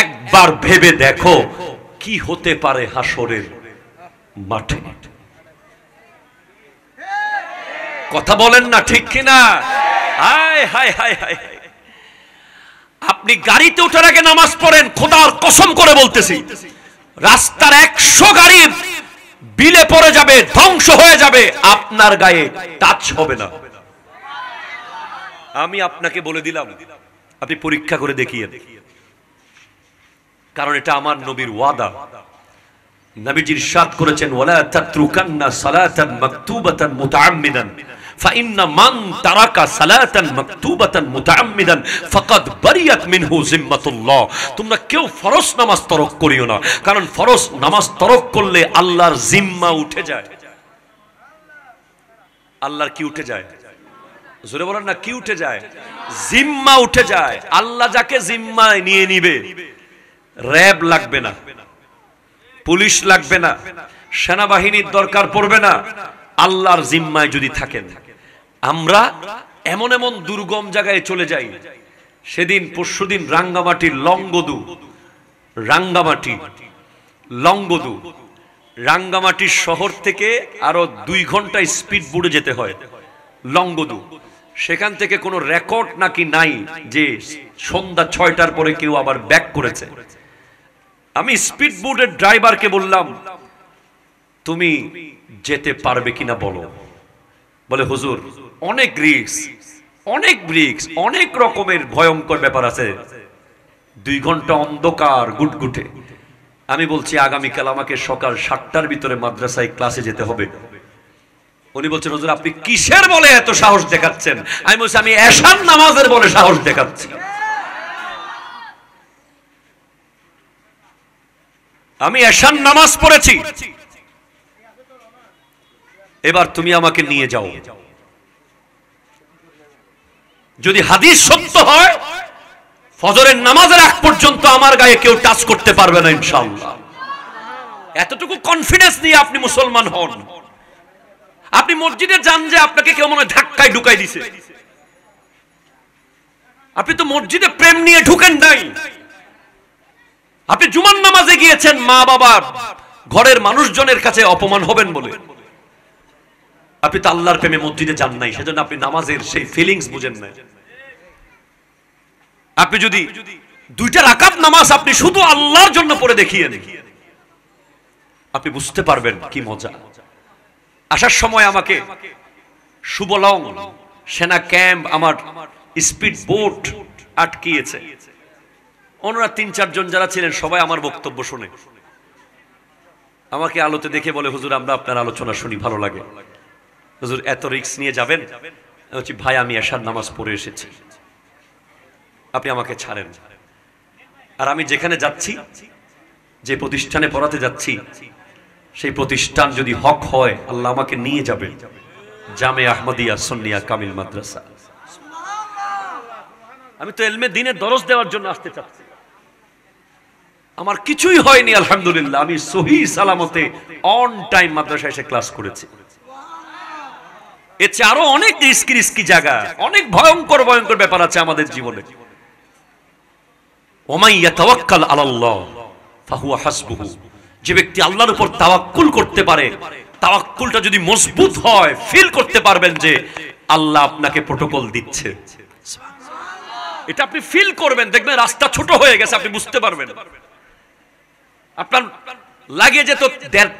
একবার ভেবে দেখো কি হতে পারে হাসরের মাঠে। কথা বলেন না, ঠিক কিনা? হায় হায় হায় হায়। আপনি গাড়িতে ওঠার আগে নামাজ পড়েন, খোদার কসম করে বলতেছি, রাস্তার 100 গাড়ি বিলে পড়ে যাবে, ধ্বংস হয়ে যাবে, আপনার গায়ে টাচ হবে না। আমি আপনাকে বলে দিলাম, আপনি পরীক্ষা করে দেখিয়ে, কারণ এটা আমার নবীর ওয়াদা। নবীজি ইরশাদ করেছেন, ওয়ালা তাতরুকান্না সালাতান মাকতুবাতান মুতাআম্মিদান ফাইন্না মান তারাকা সালাতান মাকতুবাতান মুতাআম্মিদান ফাকাদ বারিয়াত মিনহু জিম্মাতুল্লাহ। তোমরা কেউ ফরজ নামাজ তরক করিও না, কারণ ফরজ নামাজ তরক করলে আল্লাহর জিম্মা উঠে যায়। আল্লাহর কি উঠে যায়? জোরে বলেন না, কি উঠে যায়? জিম্মা উঠে যায়। আল্লাহ যাকে জিম্মায় নিয়ে নিবে, র‍্যাব লাগবে না, পুলিশ লাগবে না, সেনাবাহিনীর দরকার পড়বে না আল্লাহর জিম্মায় যদি থাকেন। আমরা এমন এমন দুর্গম জায়গায় চলে যাই। সেদিন পরশুদিন রাঙ্গামাটির লংগদু রাঙ্গামাটির শহর থেকে আরো 2 ঘন্টা স্পিড বোটে যেতে হয় লংগদু। সেখান থেকে কোনো রেকর্ড নাকি নাই যে সন্ধ্যা 6টার পরে কেউ আবার ব্যাক করেছে। আমি স্পিড বোটের ড্রাইভারকে বললাম, তুমি যেতে পারবে কিনা বলো। বলে, হুজুর অনেক রিস্ক, অনেক রকমের ভয়ঙ্কর ব্যাপার আছে, 2 ঘন্টা অন্ধকার গুটগুটে। আমি বলছি আগামীকাল আমাকে সকাল 7টার ভিতরে মাদ্রাসায় ক্লাসে যেতে হবে। উনি বলছেন, হুজুর আপনি কিসের বলে এত সাহস দেখাচ্ছেন? আমি বলছি আমি এশার নামাজের বলে সাহস দেখাচ্ছি। আমি এশার নামাজ পড়েছি, এবার তুমি আমাকে নিয়ে যাও। যদি হাদিস সত্য হয়, ফজরের নামাজের আগ পর্যন্ত আমার গায়ে কেউ টাচ করতে পারবে না ইনশাআল্লাহ। এতটুকু কনফিডেন্স নিয়ে আপনি মুসলমান হন। আপনি মসজিদে যান যে আপনাকে কেউ মনে ধাক্কায় ঢুকাই দিছে। আপনি তো মসজিদে প্রেম নিয়ে ঢুকেন নাই। আপনি জুমার নামাজে গিয়েছেন মা বাবার ঘরের মানুষজনের কাছে অপমান হবেন বলে। আপনি তো আল্লাহর প্রেমে মসজিদে যান নাই, সেজন্য আপনি নামাজের সেই ফিলিংস বুঝেন না। আপনি যদি 2টা রাকাত নামাজ আপনি শুধু আল্লাহর জন্য পড়ে দেখিয়েন, আপনি বুঝতে পারবেন কি মজা। আসার সময় আমাকে সুবলং সেনা ক্যাম্প আমার স্পিড বোট আটকিয়েছে। ওনারা 3-4 জন যারা ছিলেন সবাই আমার বক্তব্য শুনে আমাকে আলোতে দেখে বলে, হুজুর আমরা আপনার আলোচনা শুনি, ভালো লাগে। হুজুর এত রিস্ক নিয়ে যাবেন? বলছি ভাই আমি এশার নামাজ পড়ে এসেছি, আপনি আমাকে ছাড়েন। আর আমি যেখানে যাচ্ছি, যে প্রতিষ্ঠানে পড়াতে যাচ্ছি, সেই প্রতিষ্ঠান যদি হক হয় আল্লাহ আমাকে নিয়ে যাবে জামে আহমদিয়া সুন্নিয়া কামিল মাদ্রাসা। আমি তো ইলমে দ্বীনের দরস দেওয়ার জন্য আসতে চাচ্ছি। আমার কিছুই হয়নি আলহামদুলিল্লাহ। আমি সহি সালামতে অন টাইম মাদ্রাসায় এসে ক্লাস করেছি। এর চেয়ে আরো অনেক রিস্কি জায়গা, অনেক ভয়ঙ্কর ব্যাপার আছে আমাদের জীবনে। ওমাই ইয়াতাওয়াক্কাল আলাল্লাহ ফাহুয়া হাসবুহু। যে ব্যক্তি আল্লাহর উপর তাওয়াক্কুল করতে পারে, তাওয়াক্কুলটা যদি মজবুত হয়, ফিল করতে পারবেন যে আল্লাহ আপনাকে প্রটোকল দিচ্ছে। এটা আপনি ফিল করবেন, দেখবেন রাস্তা ছোট হয়ে গেছে, আপনি বুঝতে পারবেন। আপনার লাগে যেত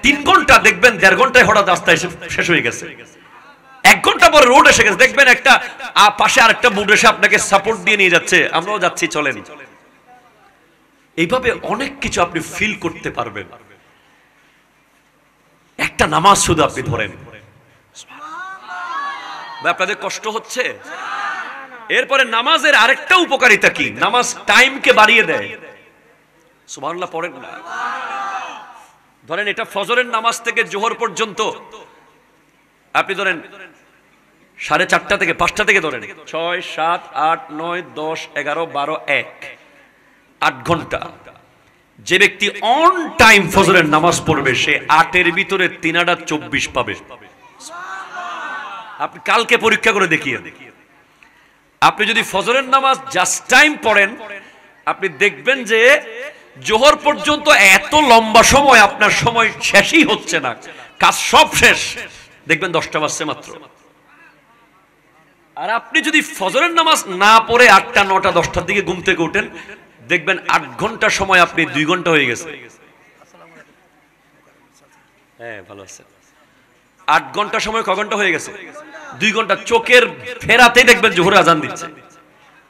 3 ঘন্টা, দেখবেন 1.5 ঘন্টায় হঠাৎ রাস্তা শেষ হয়ে গেছে। 1 ঘন্টা পরে রোড এসে গেছে, দেখবেন একটা পাশে আরেকটা বোট এসে আপনাকে সাপোর্ট দিয়ে নিয়ে যাচ্ছে, আমরাও যাচ্ছি চলেন। এইভাবে অনেক কিছু আপনি ফিল করতে পারবেন। একটা নামাজ শুধু আপনি ধরেন, আপনাদের কষ্ট হচ্ছে? এরপরে নামাজের আরেকটা উপকারিতা কি? নামাজ টাইমকে বাড়িয়ে দেয়। সুবহানাল্লাহ পড়েন না? ধরেন এটা ফজরের নামাজ থেকে জোহর পর্যন্ত আপনি ধরেন 4:30 থেকে 5টা থেকে ধরেন 6, 7, 8, 9, 10, 11, 12, 1, 8 ঘন্টা। যে ব্যক্তি অন টাইম ফজরের নামাজ পড়বে সে 8 এর ভিতরে 3/24 পাবে। আপনি কালকে পরীক্ষা করে দেখিয়ে। আপনি যদি ফজরের নামাজ জাস্ট টাইম পড়েন, আপনি দেখবেন যে জোহর পর্যন্ত এত লম্বা সময় আপনার সময় শেষই হচ্ছে না, কাজ সব শেষ, দেখবেন 10টা বাজছে মাত্র। আর আপনি যদি ফজরের নামাজ না পড়ে 8টা, 9টা, 10টার দিকে ঘুম থেকে ওঠেন, দেখবেন 8 ঘন্টা সময় আপনি 2 ঘন্টা হয়ে গেছে। হ্যাঁ ভালো আছে। 8 ঘন্টা সময় ক ঘন্টা হয়ে গেছে? 2 ঘন্টা। চোখের ফেরাতেই দেখবেন জোহরের আজান দিচ্ছে,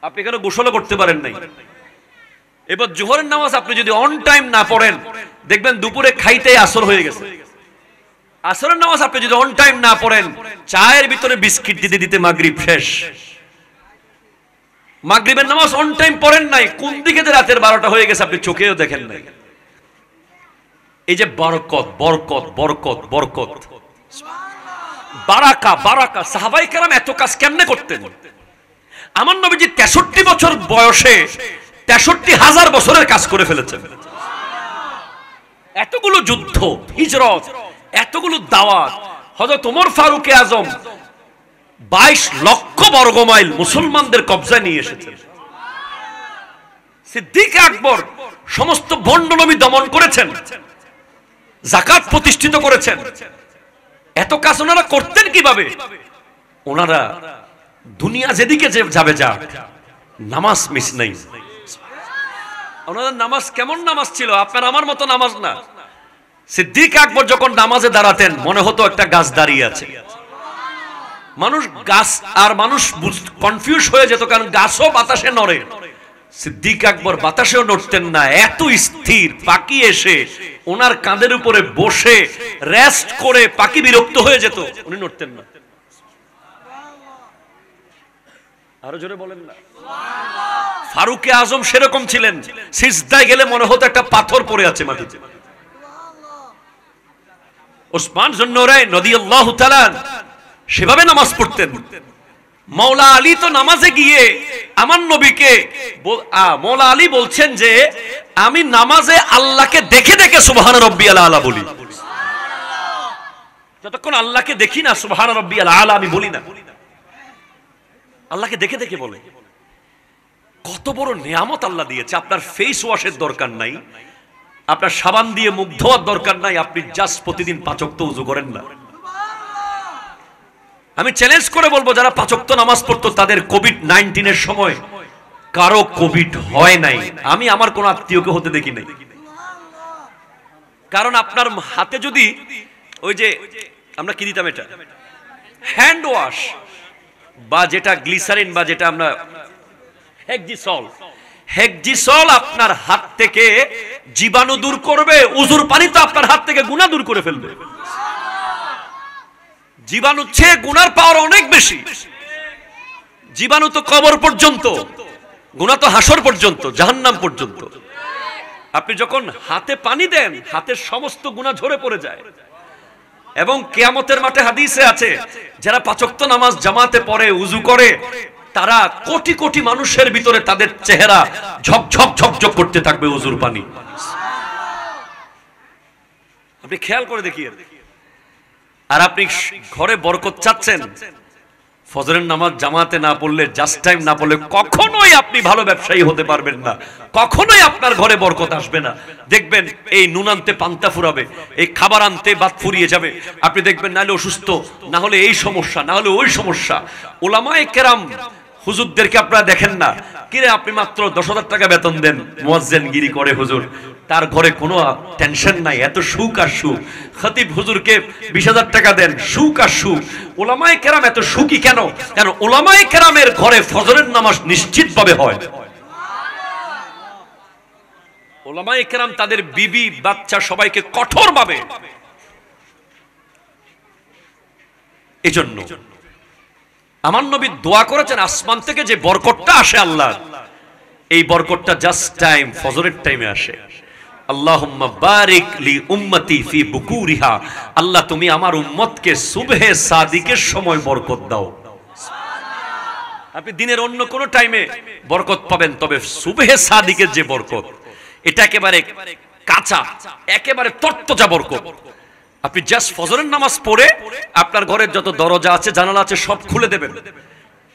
আপনি কেন গোসলও করতে পারেন নাই। এবার জোহরের নামাজ আপনি যদি অন টাইম না পড়েন, দেখবেন দুপুরে খাইতেই আসর হয়ে গেছে। আসরের নামাজ আপনি যদি অন টাইম না পড়েন, চায়ের ভিতরে বিস্কিট দিতে দিতে মাগরিব শেষ। মাগরিবের নামাজ অন টাইম পড়েন নাই, কোন দিকে যে রাতের 12টা হয়ে গেছে আপনি চোখেও দেখেন নাই। এই যে বরকত বরকত বরকত বরকত, বারাকা বারাকা। সাহাবায়ে কেরাম এত কাজ কেমনে করতেন? আমার নবীজি 63 বছর বয়সে 63,000 বছরের কাজ করে ফেলেছেন। এতগুলো যুদ্ধ, হিজরত, এতগুলো দাওয়াত। হযরত ওমর ফারুক আজম 22 লক্ষ বর্গ মাইল মুসলমানদের কবজায় নিয়ে এসেছেন। সিদ্দিক আকবর সমস্ত ভণ্ডনবী দমন করেছেন, যাকাত প্রতিষ্ঠিত করেছেন। এত কাজ ওনারা করতেন কিভাবে? ওনারা দুনিয়া যেদিকে যাবে যাক, নামাজ মিস নাই। ওনাদের নামাজ কেমন নামাজ ছিল? আপনার আমার মতো নামাজ না। সিদ্দিক আকবর যখন নামাজে দাঁড়াতেন মনে হতো একটা গাছ দাঁড়িয়ে আছে। মানুষ গাছ আর মানুষ কনফিউজ হয়ে যেত, কারণ গাছও বাতাসে নড়ে। সিদ্দিক আকবর বাতাসেও নড়তেন না, এত স্থির। পাখি এসে ওনার কাঁধের উপরে বসে রেস্ট করে পাখি বিরক্ত হয়ে যেত, উনি নড়তেন না। আরো জোরে বলেন না। ফারুক আজম সেরকম ছিলেন, সিজদায় গেলে মনে হতো একটা পাথর পড়ে আছে মাটিতে। ওসমান যুন্নুরাইন রাদিয়াল্লাহু তাআলা সেভাবে নামাজ পড়তেন। মাওলা আলী তো নামাজে গিয়ে আমার নবীকে, মাওলা আলী বলছেন যে আমি নামাজে আল্লাহকে দেখে দেখে সুবহান রাব্বিয়াল আলা বলি। যতক্ষণ আল্লাহকে দেখি না সুবহান রাব্বিয়াল আলা আমি বলি না। আল্লাহকে দেখে দেখে বলে। কত বড় নিয়ামত আল্লাহ দিয়েছে। আপনার ফেস ওয়াশের দরকার নাই, আপনার সাবান দিয়ে মুখ ধোয়ার দরকার নাই, আপনি জাস্ট প্রতিদিন 5 ওয়াক্ত ওযু করেন না। আমি চ্যালেঞ্জ করে বলবো, যারা 5 ওয়াক্ত নামাজ পড়তো তাদের কোভিড-19 এর সময় কারো কোভিড হয় নাই। আমি আমার কোন আত্মীয়কে হতে দেখি নাই। কারণ আপনার হাতে যদি ওই যে আমরা কি দিতাম, এটা হ্যান্ড ওয়াশ বা যেটা গ্লিসারিন বা যেটা আমরা হেক্সিসল আপনার হাত থেকে জীবাণু দূর করবে, উজুর পানি তো আপনার হাত থেকে গুনাহ দূর করে ফেলবে। জীবাণু চেয়ে গুনার পাওয়ার অনেক বেশি। জীবাণু তো কবর পর্যন্ত, গুনাহ তো হাসর পর্যন্ত, জাহান্নাম পর্যন্ত। আপনি যখন হাতে পানি দেন হাতের সমস্ত গুনাহ ঝরে পড়ে যায়। এবং কিয়ামতের মাঠে হাদিসে আছে, যারা 5 ওয়াক্ত নামাজ জামাতে পড়ে, উজু করে, তারা কোটি কোটি মানুষের ভিতরে তাদের চেহারা ঝকঝক ঝকঝক করতে থাকবে উজুর পানি। আপনি খেয়াল করে দেখিয়ে। আর আপনি ঘরে বরকত চাচ্ছেন, ফজরের নামাজ জামাতে না পড়লে, জাস্ট টাইম না পড়লে কখনোই আপনি ভালো ব্যবসায়ী হতে পারবেন না। কখনোই আপনার ঘরে বরকত আসবে না। দেখবেন এই নুন আনতে পান্তা ফুরাবে, এই খাবার আনতে বাত ফুরিয়ে যাবে। আপনি দেখবেন নাহলে অসুস্থ, না হলে এই সমস্যা, না হলে ওই সমস্যা। উলামায়ে কেরাম হুজুরদেরকে আপনারা দেখেন না, কিরে আপনি মাত্র 10,000 টাকা বেতন দেন, মুয়াজ্জিনগিরি করে হুজুর, তার ঘরে কোনো টেনশন নাই, এত সুখ আর সুখ। খতিব হুজুরকে 20,000 টাকা দেন, সুখ আর সুখ। উলামায়ে কেরাম এত সুখী কেন? কারণ উলামায়ে কেরামের ঘরে ফজরের নামাজ নিশ্চিতভাবে হয়। উলামায়ে কেরাম তাদের বিবি বাচ্চা সবাইকে কঠোরভাবে, এজন্য আমার নবী দোয়া করেছেন আসমান থেকে যে বরকতটা আসে আল্লাহ, এই বরকতটা জাস্ট টাইম ফজরের টাইমে আসে। আল্লাহুম্মা বারিক লি উম্মতি ফি বুকুরিহা, আল্লাহ তুমি আমার উম্মতকে সুবহে সাদিকের সময় বরকত দাও। আপনি দিনের অন্য কোন টাইমে বরকত পাবেন, তবে সুবহে সাদিকের যে বরকত, এটা একেবারে কাঁচা, একেবারে তরতাজা বরকত। আপনি জাস্ট ফজরের নামাজ পড়ে আপনার ঘরের যত দরজা আছে, জানালা আছে, সব খুলে দেবেন,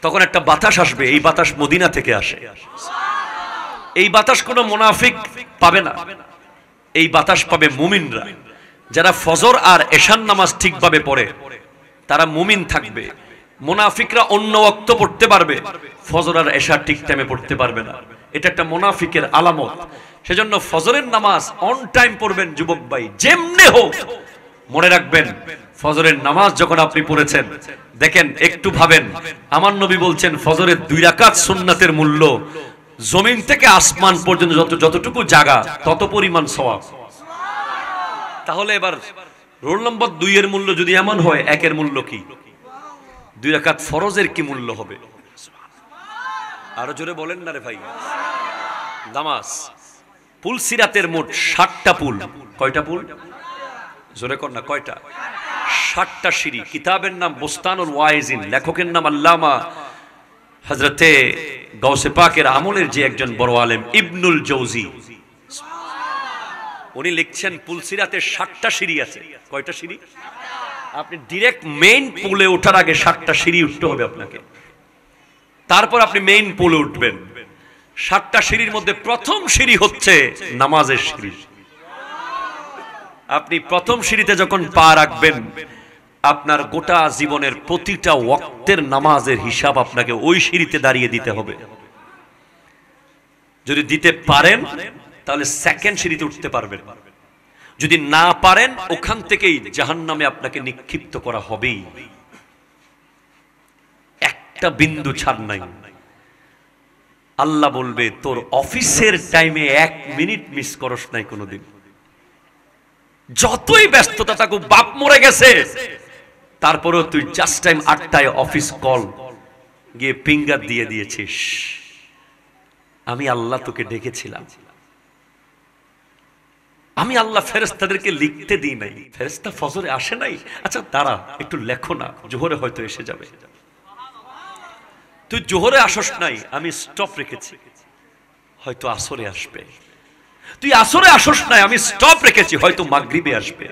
তখন একটা বাতাস আসবে। এই বাতাস মদিনা থেকে আসে। এই বাতাস কোনো মুনাফিক পাবে না, এই বাতাস পাবে মুমিনরা। যারা ফজর আর এশার নামাজ ঠিকভাবে পড়ে তারা মুমিন থাকবে। মুনাফিকরা অন্য ওয়াক্ত পড়তে পারবে, ফজর আর এশা ঠিক টাইমে পড়তে পারবে না। এটা একটা মুনাফিকের আলামত। সেজন্য ফজরের নামাজ অন টাইম পড়বেন যুবক ভাই, যেমনে হোক। মনে রাখবেন, ফজরের নামাজ যখন আপনি পড়েছেন, দেখেন একটু ভাবেন, আমার নবী বলছেন ফজরের 2 রাকাত সুন্নাতের মূল্য জমিন থেকে আসমান পর্যন্ত যতটুকু জায়গা তত পরিমাণ সওয়াব। তাহলে এবার রোল নম্বর 2 এর মূল্য যদি এমন হয়, 1 এর মূল্য কি? 2 রাকাত ফরজের কি মূল্য হবে? আরো জোরে বলেন না রে ভাই। নামাজ পুল সিরাতের মোট 60টা পুল। কয়টা পুল? জোরে কর না, কয়টা? 60টা সিঁড়ি। কিতাবের নাম বুস্তানুল ওয়াইজিন, লেখকের নাম আল্লামা হযরতে গাউসে পাকের আমলের যে একজন বড় আলেম ইবনুল জৌজি। উনি লিখছেন পুলসিরাতে 7টা সিঁড়ি আছে। কয়টা সিঁড়ি? আপনি ডাইরেক্ট মেইন পুলে ওঠার আগে 7টা সিঁড়ি উঠতে হবে আপনাকে, তারপর আপনি মেইন পুলে উঠবেন। 7টা সিঁড়ির মধ্যে প্রথম সিঁড়ি হচ্ছে নামাজের সিঁড়ি। আপনি প্রথম সিঁড়িতে যখন পা রাখবেন, আপনার গোটা জীবনের প্রতিটা ওয়াক্তের নামাজের হিসাব আপনাকে ওই সিঁড়িতে দাঁড়িয়ে দিতে হবে। যদি দিতে পারেন তাহলে সেকেন্ড সিঁড়িতে উঠতে পারবেন, যদি না পারেন ওখান থেকেই জাহান্নামে আপনাকে নিক্ষিপ্ত করা হবেই, একটা বিন্দু ছাড় নাই। আল্লাহ বলবে তোর অফিসের টাইমে 1 মিনিট মিস করস নাই কোনোদিন, যতই ব্যস্ততা থাকুক, বাপ মরে গেছে তারপরেও তুই জাস্ট টাইম 8টায় অফিস কল গিয়ে ফিঙ্গার দিয়ে দিয়েছিস, আমি আল্লাহ তোকে ডেকেছিলাম। আমি আল্লাহ ফেরেশতাদেরকে লিখতে দিই নাই, ফেরেশতা ফজরে আসে নাই, আচ্ছা দাঁড়া একটু লেখো না, জোহরে হয়তো এসে যাবে। তুই জোহরে আসস নাই, আমি স্টপ রেখেছি, হয়তো আসরে আসবে। তুই আসরে আসস নাই, আমি স্টপ রেখেছি, হয়তো মাগরিবে আসবে।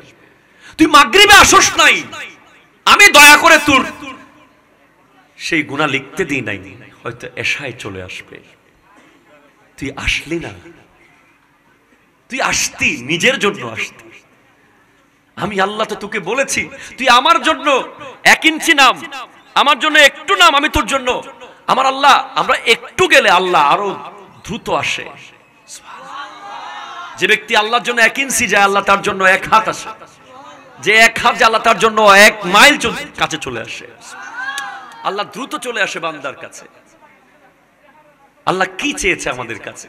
তুই মাগরিবে আসস নাই, আমি দয়া করে তোর সেই গুনাহ লিখতে দিই নাই, হয়তো এশায় চলে আসবে। তুই আসলি না, তুই আসতি নিজের জন্য আসতি। আমি আল্লাহ তো তোকে বলেছি তুই আমার জন্য 1 ইঞ্চি নাম, আমার জন্য একটু নাম, আমি তোর জন্য। আমার আল্লাহ, আমরা একটু গেলে আল্লাহ আরো দ্রুত আসে। যে ব্যক্তি আল্লাহর জন্য 1 ইঞ্চি যায়, আল্লাহ তার জন্য 1 হাত আসে। যে 1 হাত যায়, আল্লাহ তার জন্য 1 মাইল কাছে চলে আসে। আল্লাহ দ্রুত চলে আসে বান্দার কাছে। আল্লাহ কি চেয়েছে আমাদের কাছে?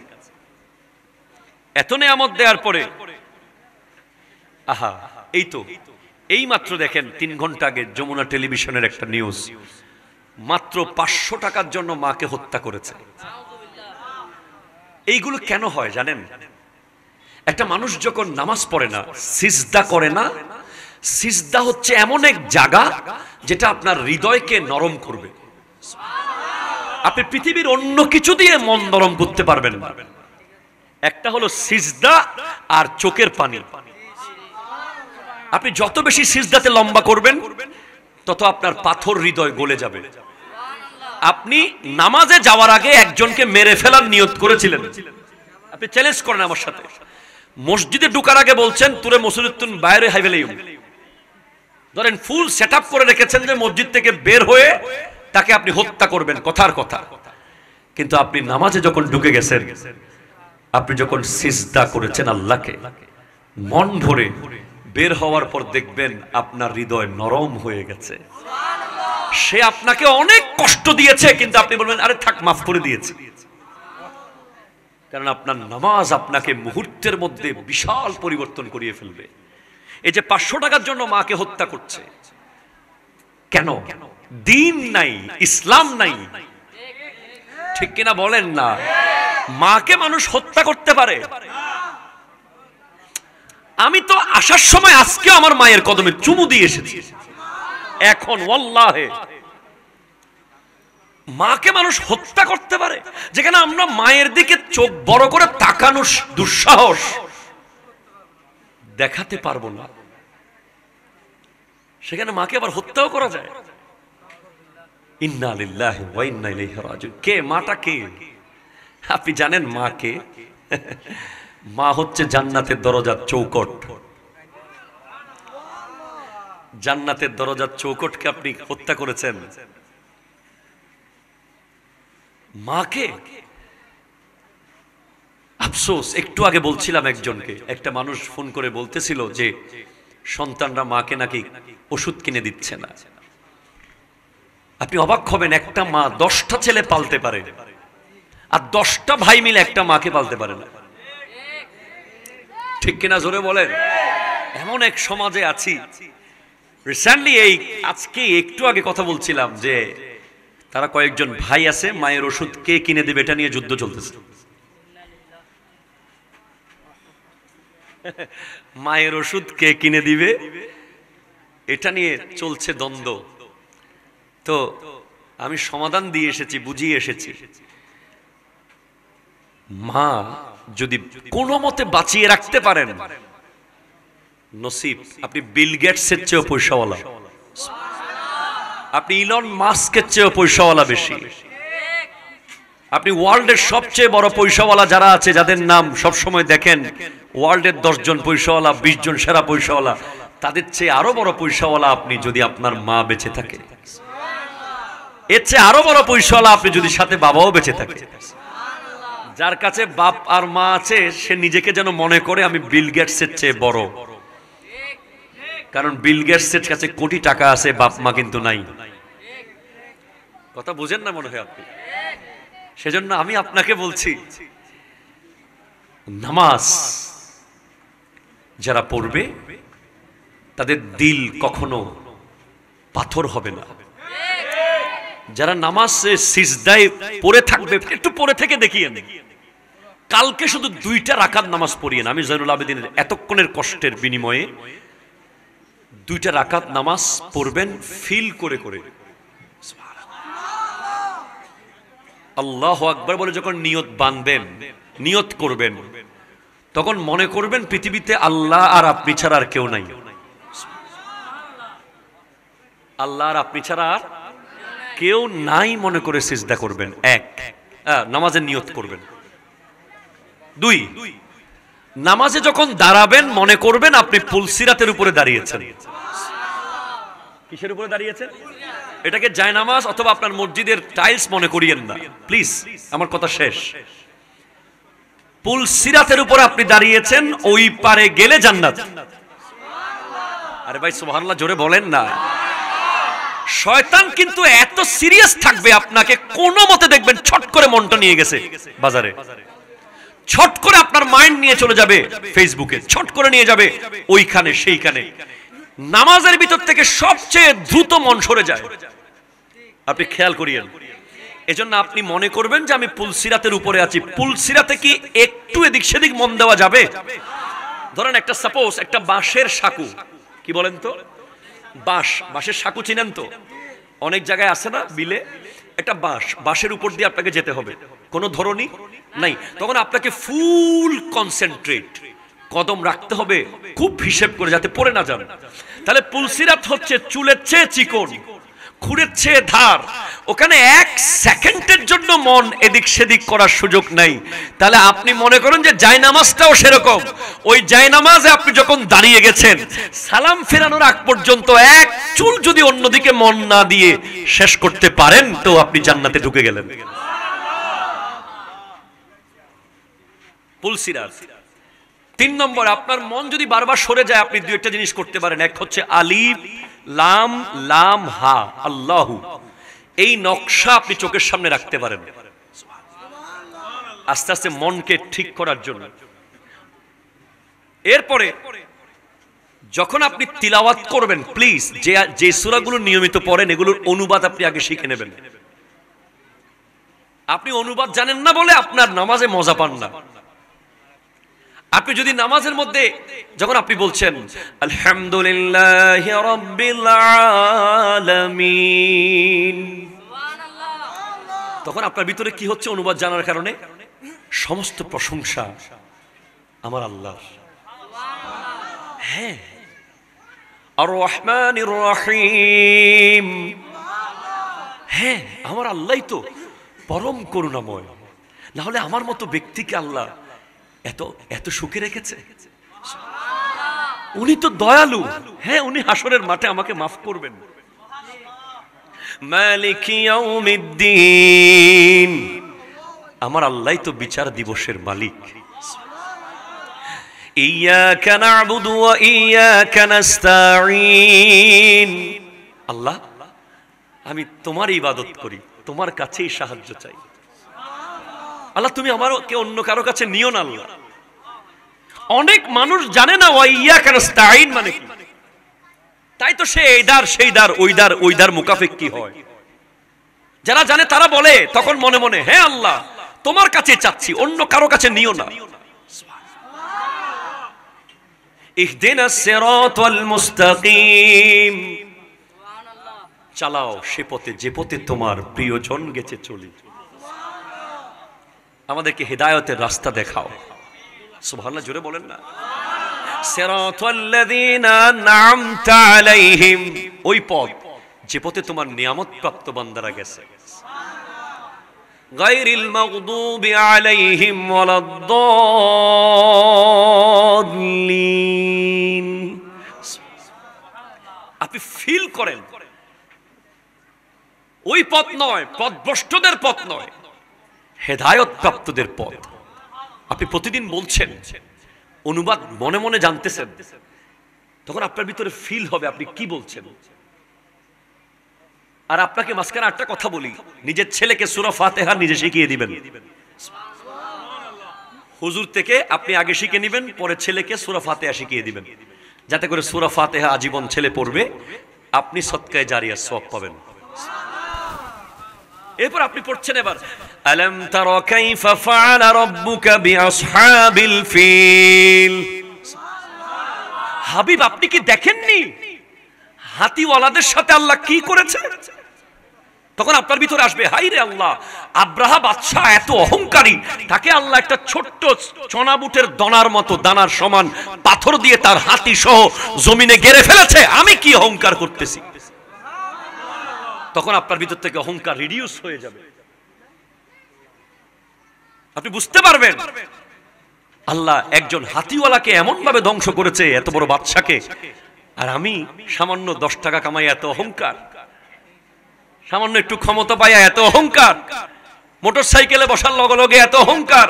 এত নেয়ামত দেওয়ার পরে আহা, এই তো এই মাত্র দেখেন 3 ঘন্টা আগে যমুনা টেলিভিশনের একটা নিউজ, মাত্র 500 টাকার জন্য মাকে হত্যা করেছে। এইগুলো কেন হয় জানেন? একটা মানুষ যখন নামাজ পড়ে না, সিজদা করে না, সিজদা হচ্ছে এমন এক জায়গা যেটা আপনার হৃদয়কে নরম করবে। আপনি পৃথিবীর অন্য কিছু দিয়ে মন নরম করতে পারবেন না। একটা হলো সিজদা আর চোখের পানি। আপনি যত বেশি সিজদাতে লম্বা করবেন, তত আপনার পাথর হৃদয় গলে যাবে। আপনি নামাজে যাওয়ার আগে একজনকে মেরে ফেলার নিয়ত করেছিলেন, আপনি চ্যালেঞ্জ করেন আমার সাথে। মসজিদে ঢোকার আগে বলছেন তোরে মসজিদুন বাইরে হাইবেলেই, ধরেন ফুল সেটআপ করে রেখেছেন যে মসজিদ থেকে বের হয়ে তাকে আপনি হত্যা করবেন, কথার কথা। কিন্তু আপনি নামাজে যখন ঢুকে গেছেন, আপনি যখন সিজদা করেছেন আল্লাহকে মন ভরে, বের হওয়ার পর দেখবেন আপনার হৃদয় নরম হয়ে গেছে। সে আপনাকে অনেক কষ্ট দিয়েছে, কিন্তু আপনি বলবেন আরে থাক, মাফ করে দিয়েছি। কারণ আপনার নামাজ আপনাকে মুহূর্তের মধ্যে বিশাল পরিবর্তন করিয়ে ফেলবে। এই যে 500 টাকার জন্য মাকে হত্যা করছে, কেন? দিন নাই, ইসলাম নাই, ঠিক কিনা বলেন না? মাকে মানুষ হত্যা করতে পারে। আমি তো আসার সময় আজকে আমার মায়ের কদমে চুমু দিয়ে এসেছি। এখন ওয়াল্লাহে মাকে মানুষ হত্যা করতে পারে, যেখানে আমরা মায়ের দিকে চোখ বড় করে তাকানোর দুঃসাহস দেখাতে পারবো না, সেখানে মাকে আবার হত্যাও করা যায়। ইন্না লিল্লাহি ওয়া ইন্না ইলাইহি রাজিউন। কে মাটা? কে আপনি জানেন মা কে? মা হচ্ছে জান্নাতের দরজার চৌকট। জান্নাতের দরজার চৌকটকে আপনি হত্যা করেছেন। মাকে আফসোস, একটু আগে বলছিলাম একজনকে, একটা মানুষ ফোন করে বলতেছিল যে সন্তানরা মাকে নাকি ওষুধ কিনে দিচ্ছে না। আপনি অবাক হবেন, একটা মা 10টা ছেলে পালতে পারে, আর 10টা ভাই মিলে একটা মাকে পালতে পারে না। ঠিক কিনা জোরে বলেন? এমন এক সমাজে আছি। রিসেন্টলি এই আজকে একটু আগে কথা বলছিলাম যে তারা কয়েকজন ভাই আছে, মায়ের ওষুধ কে কিনে দেবে এটা নিয়ে যুদ্ধ চলতেছে। মায়ের ওষুধ কে কিনে দিবে এটা নিয়ে চলছে দ্বন্দ্ব। তো আমি সমাধান দিয়ে এসেছি, বুঝিয়ে এসেছি। মা যদি কোনো মতে বাঁচিয়ে রাখতে পারেন নসিব। আপনি বিল গেটসের চেয়েও পয়সাওয়ালা, আপনি ইলন মাস্কের চেয়েও পয়সাওয়ালা বেশি, আপনি ওয়ার্ল্ডের সবচেয়ে বড় পয়সাওয়ালা যারা আছে, যাদের নাম সব সময় দেখেন ওয়ার্ল্ডের 10 জন পয়সাওয়ালা, 20 জন সেরা পয়সাওয়ালা, তাদের চেয়ে আরো বড় পয়সাওয়ালা আপনি যদি আপনার মা বেঁচে থাকে, এর চেয়ে আরো বড় পয়সাওয়ালা আপনি যদি সাথে বাবাও বেঁচে থাকে। যার কাছে বাপ আর মা আছে সে নিজেকে যেন মনে করে আমি বিল গেটসের চেয়ে বড়, কারণ বিল গেটসের কাছে কোটি টাকা আছে, বাপ মা কিন্তু নাই। কথা বুঝেন না মনে হয় আপনি? সেজন্য আমি আপনাকে বলছি, নামাজ যারা পড়বে তাদের দিল কখনো পাথর হবে না। যারা নামাজে সিজদায় পড়ে থাকবে, একটু পড়ে থেকে দেখিয়ে, কালকে শুধু 2টা রাকাত নামাজ পড়িয়েন। আমি জয়নুল আবেদিনের এতক্ষণের কষ্টের বিনিময়ে 2টা রাকাত নামাজ পড়বেন ফিল করে করে। আল্লাহু আকবার বলে যখন নিয়ত বাঁধবেন, নিয়ত করবেন, তখন মনে করবেন পৃথিবীতে আল্লাহ আর আপনি ছাড়া আর কেউ নাই। আল্লাহ আর আপনি ছাড়া আর কেউ নাই মনে করে সিজদা করবেন। এক, নামাজের নিয়ত করবেন। 2, নামাজে যখন দাঁড়াবেন মনে করবেন আপনি পুলসিরাতের উপরে দাঁড়িয়েছেন। কিসের উপরে দাঁড়িয়েছেন? এটাকে জায়নামাজ অথবা আপনার মসজিদের টাইলস মনে করিয়েন না প্লিজ, আমার কথা শেষ। পুলসিরাতের উপরে আপনি দাঁড়িয়েছেন, ওই পারে গেলে জান্নাত। আরে ভাই সুবহানাল্লাহ জোরে বলেন না। শয়তান কিন্তু এত সিরিয়াস থাকবে আপনাকে, কোনো মতে দেখবেন ছট করে মনটা নিয়ে গেছে বাজারে, ছট করে আপনার মাইন্ড নিয়ে চলে যাবে ফেসবুকে, ছট করে নিয়ে যাবে ওইখানে সেইখানে। নামাজের ভিতর থেকে সবচেয়ে দ্রুত মন সরে যায়, আপনি খেয়াল করিয়েন। এজন্য আপনি মনে করবেন যে আমি পুলসিরাতের উপরে আছি। পুলসিরাতে কি একটু এদিক সেদিক মন দেওয়া যাবে? ধরেন একটা সাপোজ একটা বাঁশের সাঁকু, কি বলেন তো, বাঁশের সাঁকু চিনেন তো? অনেক জায়গায় আছে না বিলে একটা বাঁশের উপর দিয়ে আপনাকে যেতে হবে, কোনো ধরনই নাই, তখন আপনাকে ফুল কনসেন্ট্রেট কদম রাখতে হবে, খুব হিসেব করে যাতে পড়ে না যান। তাহলে পুলসিরাত হচ্ছে চুলের চেয়ে চিকন, খুঁড়ের চেয়ে ধার, ওখানে 1 সেকেন্ডের জন্য মন এদিক সেদিক করার সুযোগ নাই। তাহলে আপনি মনে করেন যে জায়নামাজটাও সেরকম। ওই জায়নামাজে আপনি যখন দাঁড়িয়ে গেছেন, সালাম ফেরানোর আগ পর্যন্ত 1 চুল যদি অন্যদিকে মন না দিয়ে শেষ করতে পারেন তো আপনি জান্নাতে ঢুকে গেলেন। পুলসিরাত। 3 নম্বর, আপনার মন যদি বারবার সরে যায় আপনি 2টা জিনিস করতে পারেন। এক হচ্ছে আলিফ লাম লাম হা আল্লাহু, এই নকশা আপনি চোখের সামনে রাখতে পারেন আস্তে আস্তে মনকে ঠিক করার জন্য। এরপরে যখন আপনি তিলাওয়াত করবেন, প্লিজ যে সূরাগুলো নিয়মিত পড়েন এগুলোর অনুবাদ আপনি আগে শিখে নেবেন। আপনি অনুবাদ জানেন না বলে আপনার নামাজে মজা পান না। আপনি যদি নামাজের মধ্যে যখন আপনি বলছেন আলহামদুলিল্লাহি রাব্বিল আলামিন, তখন আপনার ভিতরে কি হচ্ছে অনুবাদ জানার কারণে? সমস্ত প্রশংসা আমার আল্লাহর। হ্যাঁ, আর রহমানির রহিম, হ্যাঁ আমার আল্লাহই তো পরম করুণাময়, না হলে আমার মতো ব্যক্তিকে আল্লাহ এত এত সুখে রেখেছে। উনি তো দয়ালু, হ্যাঁ উনি হাসরের মাঠে আমাকে মাফ করবেন। মালিকি ইয়াউমিদ্দিন, আমার আল্লাহই তো বিচার দিবসের মালিক। ইয়াকা না'বুদু ওয়া ইয়াকা নাস্তাঈন, আল্লাহ আমি তোমার ইবাদত করি, তোমার কাছেই সাহায্য চাই। আল্লাহ তুমি আমাকে অন্য কারো কাছে নিও না। আল্লাহ, অনেক মানুষ জানে না ওয়া ইয়াকা নাস্তাঈন মানে কি, তাই তো সে এইদার সেইদার ওইদার মুকাফিক কি হয়। যারা জানে তারা বলে তখন মনে মনে, হ্যাঁ আল্লাহ তোমার কাছে চাচ্ছি, অন্য কারো কাছে নিও না। ইহদিনাস সিরাতাল মুস্তাকিম, চালাও সে পথে যে পথে তোমার প্রিয়জন গেছে চলি। আমাদেরকে হেদায়েতের রাস্তা দেখাও। সুবহানাল্লাহ, জোরে বলেন না। সিরাতাল্লাযীনা আন'আমতা আলাইহিম, ওই পথ যে পথে তোমার নিয়ামত প্রাপ্ত বান্দারা গেছে। গায়রিল মাগদুবি আলাইহিম ওয়ালাদ-দাল্লিন। আপনি ফিল করেন ওই পথ নয়, পথভ্রষ্টদের পথ নয়, হেদায়েত প্রাপ্তদের পথ। আপনি প্রতিদিন বলছেন, অনুবাদ মনে মনে জানতেছেন, তখন আপনার ভিতরে ফিল হবে আপনি কি বলছেন। আর আপনাকে মাঝখানে একটা কথা বলি, নিজের ছেলেকে সূরা ফাতিহা নিজে শিখিয়ে দিবেন। হুজুর থেকে আপনি আগে শিখে নেবেন, পরে ছেলেকে সূরা ফাতিহা শিখিয়ে দিবেন, যাতে করে সূরা ফাতিহা আজীবন ছেলে পড়বে, আপনি সদকায়ে জারিয়া সওয়াব পাবেন। এরপর আপনি পড়ছেন এবার আলাম তারা কাইফা ফাআলা রাব্বুকা বিআসহাবিল ফিল। হাবিব, আপনি কি দেখেননি হাতিওয়ালাদের সাথে আল্লাহ কি করেছে? তখন আপনার ভিতরে আসবে, হাই রে আল্লাহ, আব্রাহা বাদশা এত অহংকারী, তাকে আল্লাহ একটা ছোট্ট চনাবুটের দানার মতো, দানার সমান পাথর দিয়ে তার হাতি সহ জমিনে গেড়ে ফেলেছে, আমি কি অহংকার করতেছি। তখন আপনার ভিতর থেকে অহংকার রিডিউস হয়ে যাবে, আপনি বুঝতে পারবেন আল্লাহ একজন হাতিওয়ালাকে এমন ভাবে ধ্বংস করেছে, এত বড় বাদশাকে, আর আমি সামান্য 10 টাকা কামাই এত অহংকার, সামান্য একটু ক্ষমতা পাইয়া এত অহংকার, মোটর সাইকেলে বসার লগে লগে এত অহংকার।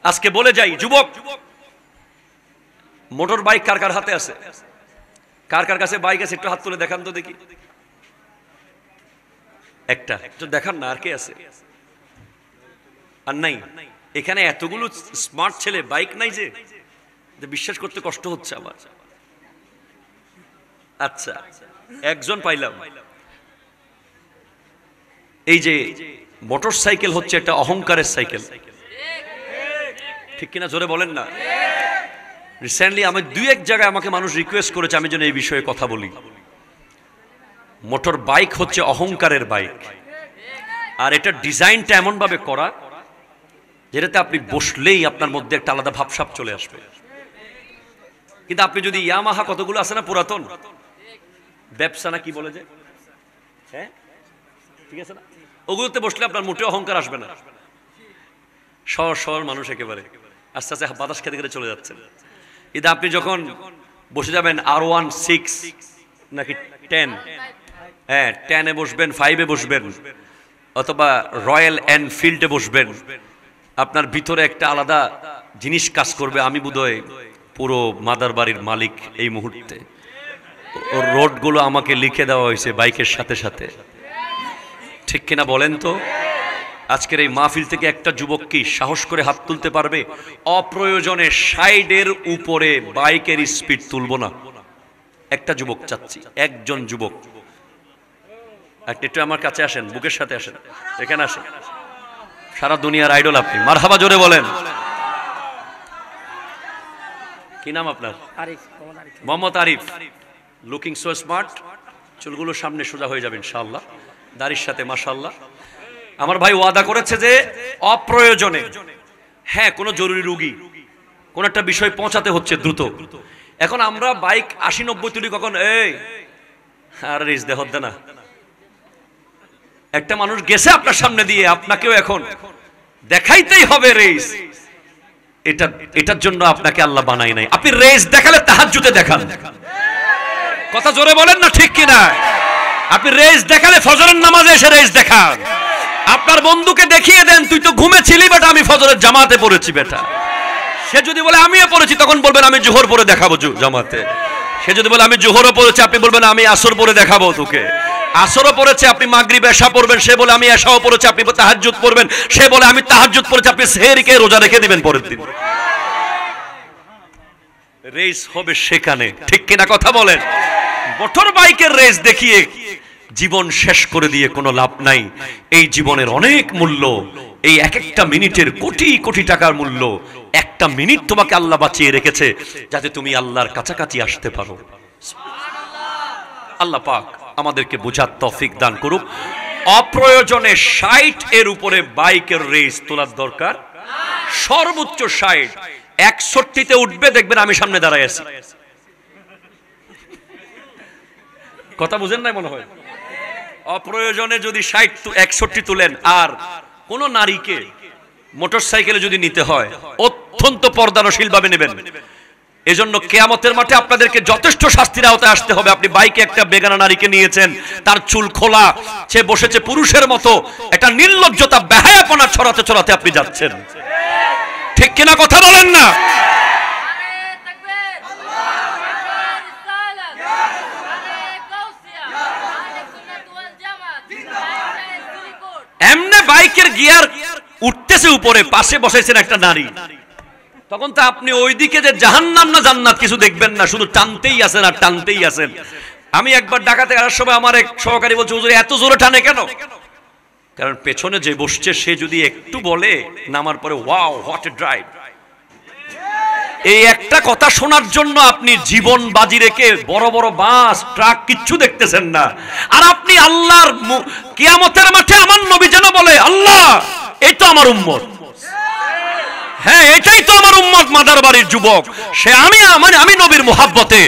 আজকে বলে যাই, যুবক, মোটর বাইক কার কার হাতে আছে? কার কার কাছে বাইক আছে? একটু হাত তুলে দেখান তো দেখি। একটা একটু দেখান না, আর কে আছে? আর নাই? এখানে এতগুলো স্মার্ট ছেলে, বাইক নাই যে বিশ্বাস করতে কষ্ট হচ্ছে আমার। আচ্ছা, একজন পাইলাম। এই যে মোটর সাইকেল হচ্ছে একটা অহংকারের সাইকেল, ঠিক কিনা? জোরে বলেন না। রিসেন্টলি আমি 2-1 জায়গায় আমাকে মানুষ রিকোয়েস্ট করেছে আমি যেন এই বিষয়ে কথা বলি। মোটর বাইক হচ্ছে অহংকারের বাইক, আর এটা ডিজাইনটা এমন ভাবে করা যেটাতে আপনি বসলেই আপনার মধ্যে একটা আলাদা ভাবসাব চলে আসবে। কিন্তু আপনি যদি ইয়ামাহা কতগুলো আছে না পুরাতন, ব্যবসা না কি বলে যে, হ্যাঁ ঠিক আছে না, ওগুলোতে বসলে আপনার মোটে অহংকার আসবে না। সর মানুষ একেবারে আস্তে আস্তে বাতাস খেতে খেতে চলে যাচ্ছেন। কিন্তু আপনি যখন বসে যাবেন R16 নাকি 10, হ্যাঁ 10-এ বসবেন, 5-এ বসবেন, অথবা রয়্যাল এনফিল্ডে বসবেন, আপনার ভিতরে একটা আলাদা জিনিস কাজ করবে। আমি বোধহয় পুরো মাদার বাড়ির মালিক এই মুহূর্তে। ওর রোডগুলো আমাকে লিখে দেওয়া হয়েছে বাইকের সাথে সাথে, ঠিক কিনা বলেন তো? আজকের এই মাহফিল থেকে একটা যুবক কি সাহস করে হাত তুলতে পারবে অপ্রয়োজনে 60-এর উপরে বাইকের স্পিড তুলবো না? একটা যুবক চাচ্ছি, একজন যুবক। একটু আমার কাছে আসেন, বুকের সাথে আসেন, এখানে আসেন। সারা দুনিয়ার আইডল আপনি, মারহাবা জোরে বলেন। কি নাম আপনার? Mohammad Arif. Looking so smart, চুলগুলো সামনে সোজা হয়ে যাবে ইনশাআল্লাহ, দাড়ির সাথে মাশাআল্লাহ। আমার ভাই ওয়াদা করেছে যে অপ্রয়োজনে, হ্যাঁ কোনো জরুরি রোগী, কোন একটা বিষয় পৌঁছাতে হচ্ছে দ্রুত, এখন আমরা বাইক 80-90 তুলি, কখন এই আর রেস দেহ না, একটা মানুষ গেছে আপনার সামনে দিয়ে, আপনাকেও এখন দেখাইতেই হবে রেস। এটার জন্য আপনাকে আল্লাহ বানাই নাই। আপনি রেস দেখালে তাহাজ্জুদে দেখান, কথা জোরে বলেন না ঠিক কিনা? আপনি রেস দেখালে ফজরের নামাজে এসে রেস দেখান। আপনার বন্ধুকে দেখিয়ে দেন, তুই তো ঘুমেছিলি বেটা, আমি ফজরের জামাতে পড়েছি বেটা। সে যদি বলে আমিও পড়েছি, তখন বলবেন আমি জোহর পড়ে দেখাবো জামাতে। সে যদি বলে আমি জোহরও পড়েছি, আপনি বলবেন আমি আসর পড়ে দেখাবো তোকে। আসরও পড়েছে, আপনি মাগরিব এশা পড়বেন, সে বলে আমি এশাও পড়েছি, আপনি তাহাজ্জুদ পড়বেন, সে বলে আমি তাহাজ্জুদ পড়েছি, আপনি সেহরিকে রোজা রেখে দিবেন পরের দিন। রেস হবে সেখানে, ঠিক কিনা কথা বলেন? মোটর বাইকের রেস দেখিয়ে জীবন শেষ করে দিয়ে কোনো লাভ নাই। এই জীবনের অনেক মূল্য, এই এক একটা মিনিটের কোটি কোটি টাকার মূল্য। একটা মিনিট তোমাকে আল্লাহ বাঁচিয়ে রেখেছে যাতে তুমি আল্লাহর কাছাকাছি আসতে পারো। আল্লাহ পাক আমাদেরকে বোঝার তৌফিক দান করুক। অপ্রয়োজনে 60 এর উপরে বাইকের রেস তোলার দরকার, সর্বোচ্চ 60। 61-তে উঠবে, দেখবেন আমি সামনে দাঁড়ায় আছি। কথা বুঝেন নাই মনে হয়? অপ্রয়োজনে যদি 61 তুলেন, আর কোন নারীকে মোটরসাইকেলে যদি নিতে হয় অত্যন্ত পর্দানশীল ভাবে নেবেন। এজন্য কিয়ামতের মাঠে আপনাদেরকে যথেষ্ট শাস্তির আওতায় আসতে হবে। আপনি বাইকে একটা বেগানা নারীকে নিয়েছেন, তার চুল খোলা, সে বসেছে পুরুষের মতো, একটা নির্লজ্জতা বেহায়াপনা ছড়াতে ছড়াতে আপনি যাচ্ছেন। ঠিক কিনা কথা বলেন না? এমনি বাইকের গিয়ার উঠতেছে উপরে, পাশে বসেছেন একটা নারী, তখন তো আপনি ওইদিকে যে জাহান্নাম না জান্নাত কিছু দেখবেন না, শুধু টানতেই আছেন আর টানতেই আছেন। আমি একবার ঢাকাতে আসার সময় আমার এক সহকারী বলছে, হুজুর এত জোরে টানে কেন? কারণ পেছনে যে বসছে সে যদি একটু বলে নামার পরে, ওয়াও হোয়াট এ ড্রাইভ, এই একটা কথা শোনার জন্য আপনি জীবন বাজি রেখে বড় বড় বাস ট্রাক কিচ্ছু দেখতেছেন না। আর আপনি আল্লাহর কিয়ামতের মাঠে আমার নবী যেন বলে, আল্লাহ এই তো আমার উম্মত, হ্যাঁ এটাই তো আমার উম্মত, মাদার বাড়ির যুবক, সে আমি নবীর মুহাব্বতে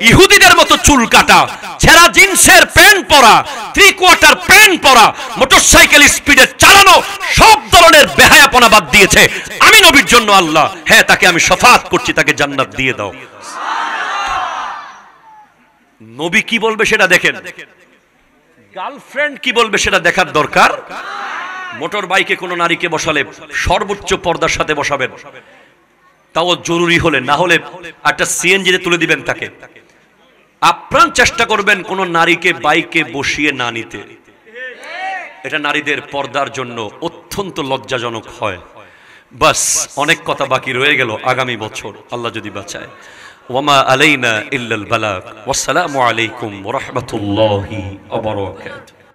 ইহুদিদের মতো চুল কাটা, ছেঁড়া জিন্সের প্যান্ট পরা, 3/4 প্যান্ট পরা, মোটরসাইকেল স্পিডে চালানো, সব ধরনের বেহায়াপনা বাদ দিয়েছে আমি নবীর জন্য। আল্লাহ হ্যাঁ তাকে আমি শাফাত করছি, তাকে জান্নাত দিয়ে দাও। নবী কি বলবে সেটা দেখেন, গার্লফ্রেন্ড কি বলবে সেটা দেখার দরকার। মোটর বাইকে কোনো নারীকে বসালে সর্বোচ্চ পর্দার সাথে বসাবেন, তাও জরুরি হলে, না হলে একটা সিএনজিতে তুলে দিবেন তাকে। আপ্রাণ চেষ্টা করবেন কোন নারীকে বাইকে বসিয়ে না নিতে, এটা নারীদের পর্দার জন্য অত্যন্ত লজ্জাজনক হয়। বাস অনেক কথা বাকি রয়ে গেল, আগামী বছর আল্লাহ যদি বাঁচায়। ওয়ামা আলাইনা ইল্লাল বালাগ। ওয়াসসালামু আলাইকুম ওয়া রাহমাতুল্লাহি ওয়া বারাকাতুহু।